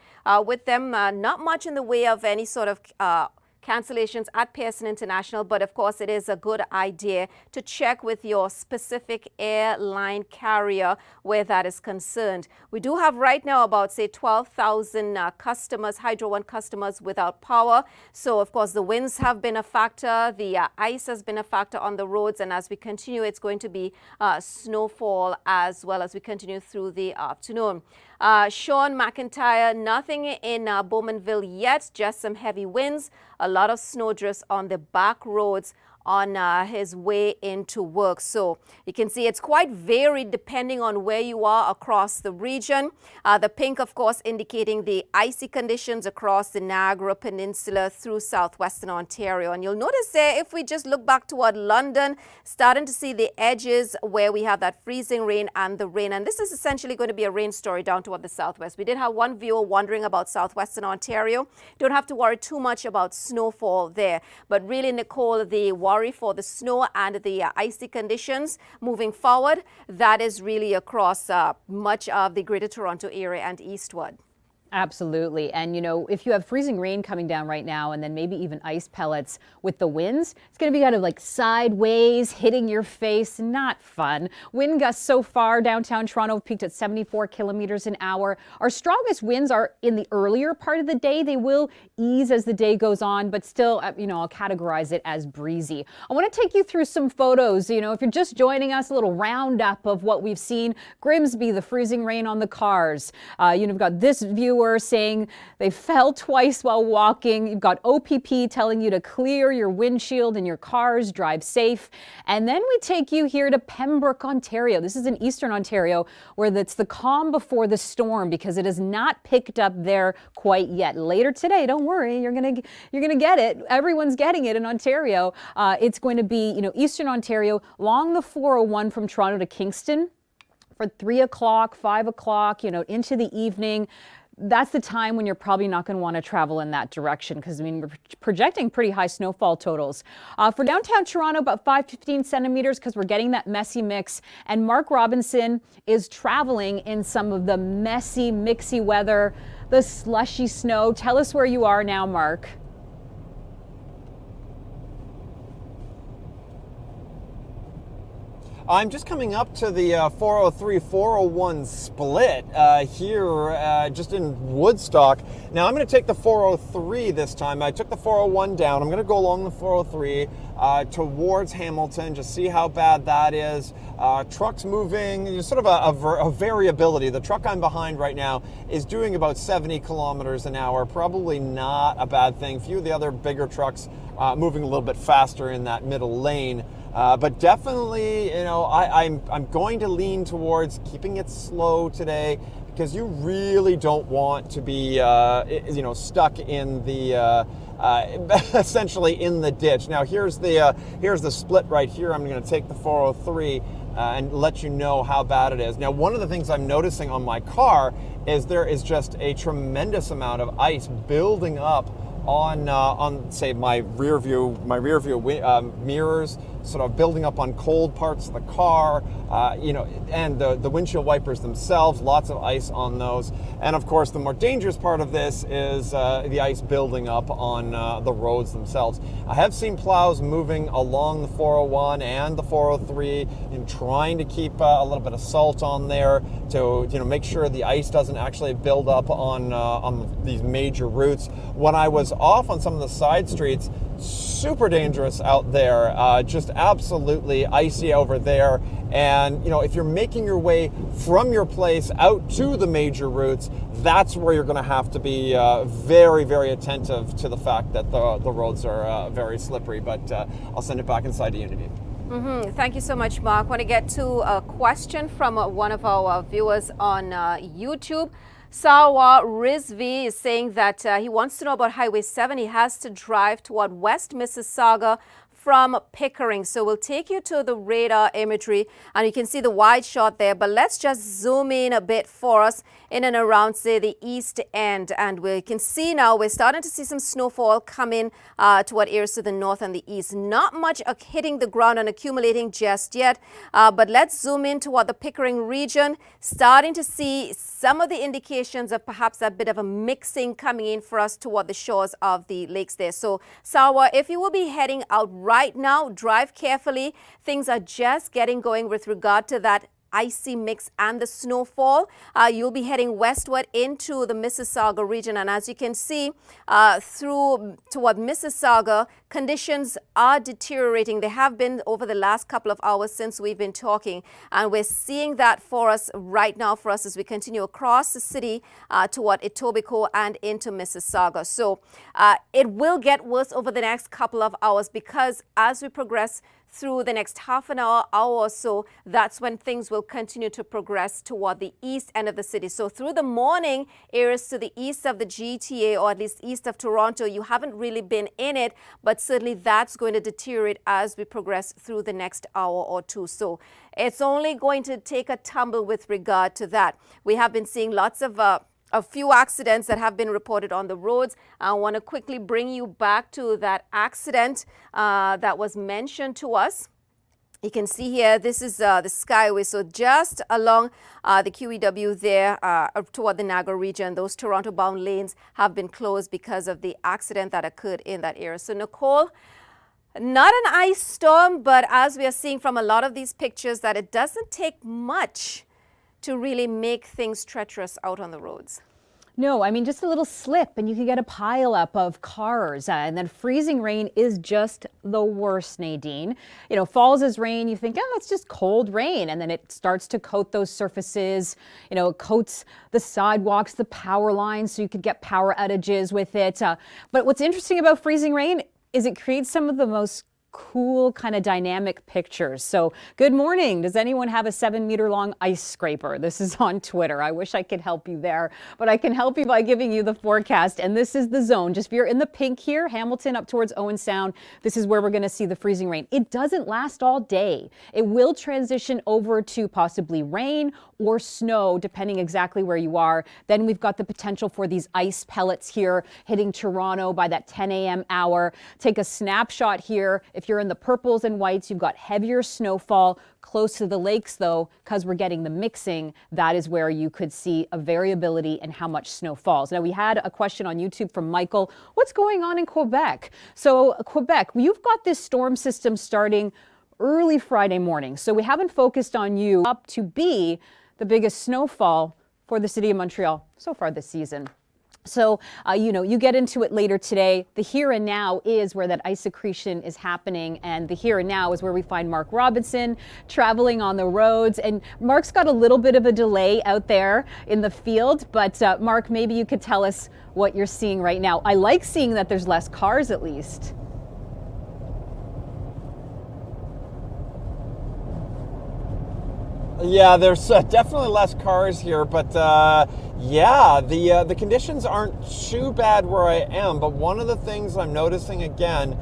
with them, not much in the way of any sort of cancellations at Pearson International, but of course it is a good idea to check with your specific airline carrier where that is concerned. We do have right now about, say, 12,000 customers, Hydro One customers without power. So of course the winds have been a factor, the ice has been a factor on the roads, and as we continue it's going to be snowfall as well as we continue through the afternoon. Sean McIntyre, nothing in Bowmanville yet, just some heavy winds, a lot of snowdrifts on the back roads on his way into work. So you can see it's quite varied depending on where you are across the region. The pink, of course, indicating the icy conditions across the Niagara Peninsula through southwestern Ontario. And you'll notice there, if we just look back toward London, starting to see the edges where we have that freezing rain and the rain. And this is essentially going to be a rain story down toward the southwest. We did have one viewer wondering about southwestern Ontario. Don't have to worry too much about snowfall there. But really, Nicole, the worry for the snow and the icy conditions moving forward, that is really across much of the Greater Toronto area and eastward. Absolutely. And, if you have freezing rain coming down right now and then maybe even ice pellets with the winds, it's going to be kind of like sideways, hitting your face. Not fun. Wind gusts so far downtown Toronto have peaked at 74 kilometers an hour. Our strongest winds are in the earlier part of the day. They will ease as the day goes on, but still, I'll categorize it as breezy. I want to take you through some photos. If you're just joining us, a little roundup of what we've seen. Grimsby, the freezing rain on the cars. You've got this view tour saying they fell twice while walking. You've got OPP telling you to clear your windshield and your cars, drive safe. And then we take you here to Pembroke, Ontario. This is in Eastern Ontario, where it's the calm before the storm, because it has not picked up there quite yet. Later today, don't worry, you're gonna get it. Everyone's getting it in Ontario. It's going to be, Eastern Ontario, along the 401 from Toronto to Kingston for 3 o'clock, 5 o'clock, into the evening. That's the time when you're probably not going to want to travel in that direction, because we're projecting pretty high snowfall totals. For downtown Toronto, about 5 to 15 centimeters, because we're getting that messy mix. And Mark Robinson is traveling in some of the messy, mixy weather, the slushy snow. Tell us where you are now, Mark. I'm just coming up to the 403-401 split here just in Woodstock. Now I'm going to take the 403 this time. I took the 401 down. I'm going to go along the 403 towards Hamilton, just see how bad that is. Trucks moving, sort of a variability. The truck I'm behind right now is doing about 70 kilometers an hour. Probably not a bad thing. A few of the other bigger trucks moving a little bit faster in that middle lane. But definitely, I'm going to lean towards keeping it slow today, because you really don't want to be, stuck in the, essentially in the ditch. Now here's the split right here. I'm going to take the 403 and let you know how bad it is. Now, one of the things I'm noticing on my car is there is just a tremendous amount of ice building up on say my rear view mirrors, sort of building up on cold parts of the car, and the windshield wipers themselves, lots of ice on those. And of course, the more dangerous part of this is the ice building up on the roads themselves. I have seen plows moving along the 401 and the 403 and trying to keep a little bit of salt on there to make sure the ice doesn't actually build up on these major routes. When I was off on some of the side streets, super dangerous out there, just absolutely icy over there. And if you're making your way from your place out to the major routes, that's where you're going to have to be very, very attentive to the fact that the roads are very slippery. But I'll send it back inside to Unity. Thank you so much, Mark. I want to get to a question from one of our viewers on YouTube. Sawa Rizvi is saying that he wants to know about Highway 7. He has to drive toward West Mississauga from Pickering. So we'll take you to the radar imagery and you can see the wide shot there, but let's just zoom in a bit for us in and around, say, the east end. And we can see now we're starting to see some snowfall come in toward areas to the north and the east. Not much hitting the ground and accumulating just yet, but let's zoom in toward the Pickering region, starting to see some of the indications of perhaps a bit of a mixing coming in for us toward the shores of the lakes there. So Sawa, if you will be heading out right now, drive carefully. Things are just getting going with regard to that icy mix and the snowfall. You'll be heading westward into the Mississauga region, and as you can see through toward Mississauga, conditions are deteriorating. They have been over the last couple of hours since we've been talking, and we're seeing that for us right now for us as we continue across the city toward Etobicoke and into Mississauga. So it will get worse over the next couple of hours, because as we progress through the next half an hour or so, that's when things will continue to progress toward the east end of the city. So through the morning, areas to the east of the GTA, or at least east of Toronto, you haven't really been in it, but certainly that's going to deteriorate as we progress through the next hour or two. So it's only going to take a tumble with regard to that. We have been seeing lots of a few accidents that have been reported on the roads. I want to quickly bring you back to that accident that was mentioned to us. You can see here, this is the Skyway. So just along the QEW there toward the Niagara region, those Toronto-bound lanes have been closed because of the accident that occurred in that area. So Nicole, not an ice storm, but as we are seeing from a lot of these pictures, that it doesn't take much to really make things treacherous out on the roads. No, I mean, just a little slip and you can get a pileup of cars. And then freezing rain is just the worst, Nadine. You know, falls as rain, you think, oh, it's just cold rain. And then it starts to coat those surfaces. You know, it coats the sidewalks, the power lines, so you could get power outages with it. But what's interesting about freezing rain is it creates some of the most cool kind of dynamic pictures. So good morning. Does anyone have a 7-meter long ice scraper? This is on Twitter. I wish I could help you there, but I can help you by giving you the forecast. And this is the zone. Just if you're in the pink here, Hamilton up towards Owen Sound, this is where we're going to see the freezing rain. It doesn't last all day. It will transition over to possibly rain or snow, depending exactly where you are. Then we've got the potential for these ice pellets here hitting Toronto by that 10 a.m. hour. Take a snapshot here. If you're in the purples and whites, you've got heavier snowfall close to the lakes, though, because we're getting the mixing. That is where you could see a variability in how much snow falls. Now, we had a question on YouTube from Michael. What's going on in Quebec? So Quebec, you've got this storm system starting early Friday morning. So we haven't focused on you up to be the biggest snowfall for the city of Montreal so far this season. So, you know, you get into it later today. The here and now is where that ice accretion is happening. And the here and now is where we find Mark Robinson traveling on the roads. And Mark's got a little bit of a delay out there in the field. But Mark, maybe you could tell us what you're seeing right now. I like seeing that there's less cars at least. Yeah, there's definitely less cars here, but yeah, the conditions aren't too bad where I am. But one of the things I'm noticing again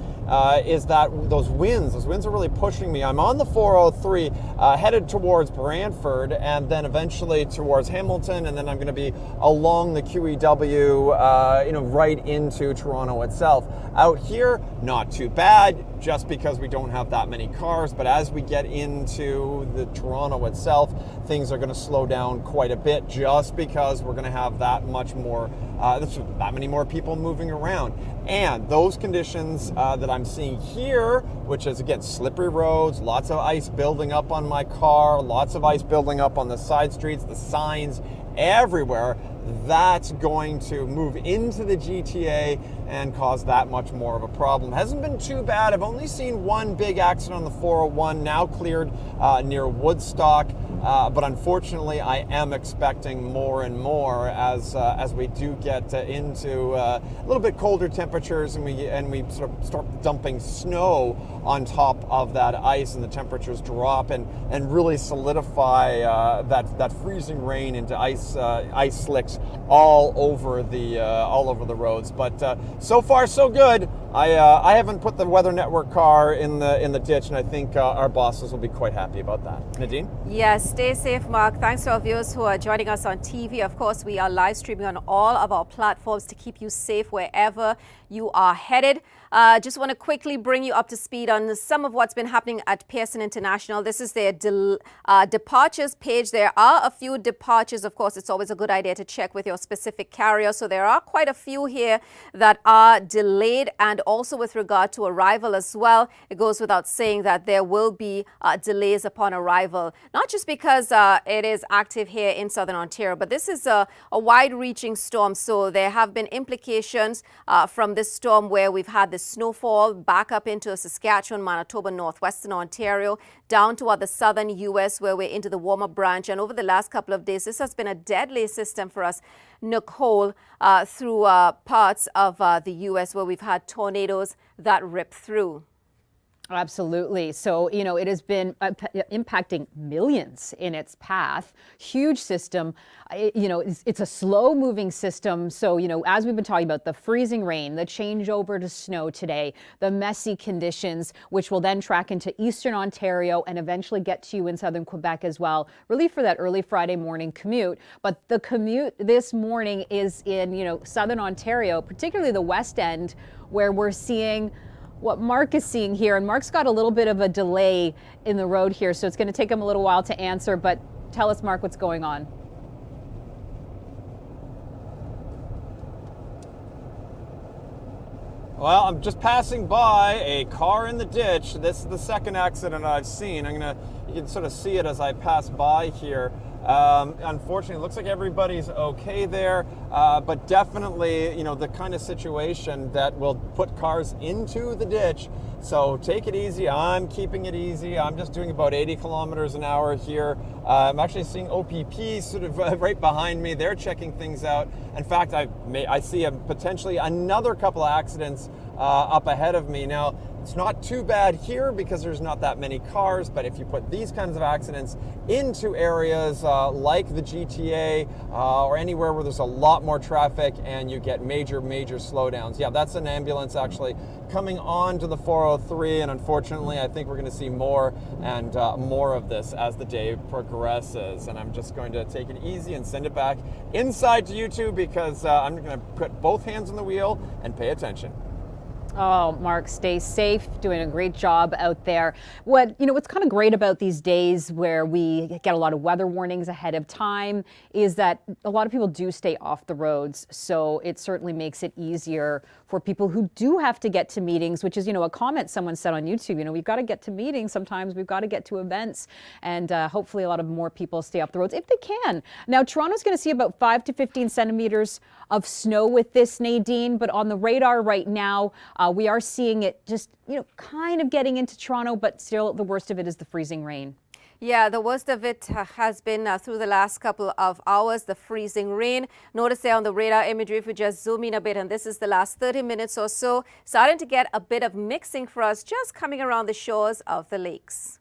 is that those winds are really pushing me. I'm on the 403 headed towards Brantford and then eventually towards Hamilton, and then I'm going to be along the QEW, you know, right into Toronto itself. Out here, not too bad, just because we don't have that many cars. But as we get into the Toronto itself, things are going to slow down quite a bit, just because we're going to have that much more, that many more people moving around. And those conditions that I'm seeing here, which is again slippery roads, lots of ice building up on my car, lots of ice building up on the side streets, the signs everywhere, that's going to move into the GTA and cause that much more of a problem. Hasn't been too bad. I've only seen one big accident on the 401, now cleared near Woodstock. But unfortunately, I am expecting more and more as we do get into a little bit colder temperatures, and we sort of start dumping snow on top of that ice, and the temperatures drop and really solidify that freezing rain into ice slicks all over the roads. But so far so good. I haven't put the Weather Network car in the ditch, and I think our bosses will be quite happy about that. Nadine? Yes, stay safe, Mark. Thanks to our viewers who are joining us on TV. Of course, we are live streaming on all of our platforms to keep you safe wherever you are headed. Just want to quickly bring you up to speed on some of what's been happening at Pearson International. This is their departures page. There are a few departures. Of course, it's always a good idea to check with your specific carrier. So there are quite a few here that are delayed, and also with regard to arrival as well. It goes without saying that there will be delays upon arrival, not just because it is active here in Southern Ontario, but this is a wide-reaching storm. So there have been implications from this storm where we've had the snowfall back up into Saskatchewan, Manitoba, northwestern Ontario, down to the southern U.S. where we're into the warmer branch. And over the last couple of days, this has been a deadly system for us, Nicole, through parts of the U.S. where we've had tornadoes that rip through. Absolutely. So, you know, it has been impacting millions in its path. Huge system. You know, it's a slow moving system. So, you know, as we've been talking about, the freezing rain, the changeover to snow today, the messy conditions, which will then track into eastern Ontario and eventually get to you in southern Quebec as well, really for that early Friday morning commute. But the commute this morning is in, you know, southern Ontario, particularly the West End, where we're seeing what Mark is seeing here. And Mark's got a little bit of a delay in the road here, so it's going to take him a little while to answer. But tell us, Mark, what's going on? Well, I'm just passing by a car in the ditch. This is the second accident I've seen. You can sort of see it as I pass by here. Unfortunately, it looks like everybody's okay there, but definitely, you know, the kind of situation that will put cars into the ditch. So take it easy. I'm keeping it easy. I'm just doing about 80 kilometers an hour here. I'm actually seeing OPP sort of right behind me. They're checking things out. In fact, I see potentially another couple of accidents up ahead of me. Now, it's not too bad here because there's not that many cars, but if you put these kinds of accidents into areas like the GTA or anywhere where there's a lot more traffic and you get major slowdowns. Yeah, that's an ambulance actually coming on to the 403, and unfortunately I think we're going to see more and more of this as the day progresses. And I'm just going to take it easy and send it back inside to YouTube because I'm going to put both hands on the wheel and pay attention. Oh, Mark, stay safe, doing a great job out there. What's kind of great about these days where we get a lot of weather warnings ahead of time is that a lot of people do stay off the roads. So it certainly makes it easier for people who do have to get to meetings, which is, a comment someone said on YouTube, we've got to get to meetings sometimes, we've got to get to events, and hopefully a lot of more people stay off the roads if they can. Now, Toronto's going to see about 5 to 15 centimeters of snow with this, Nadine, but on the radar right now, we are seeing it just, kind of getting into Toronto, but still the worst of it is the freezing rain. Yeah, the worst of it has been through the last couple of hours, the freezing rain. Notice there on the radar imagery, if we just zoom in a bit, and this is the last 30 minutes or so, starting to get a bit of mixing for us just coming around the shores of the lakes.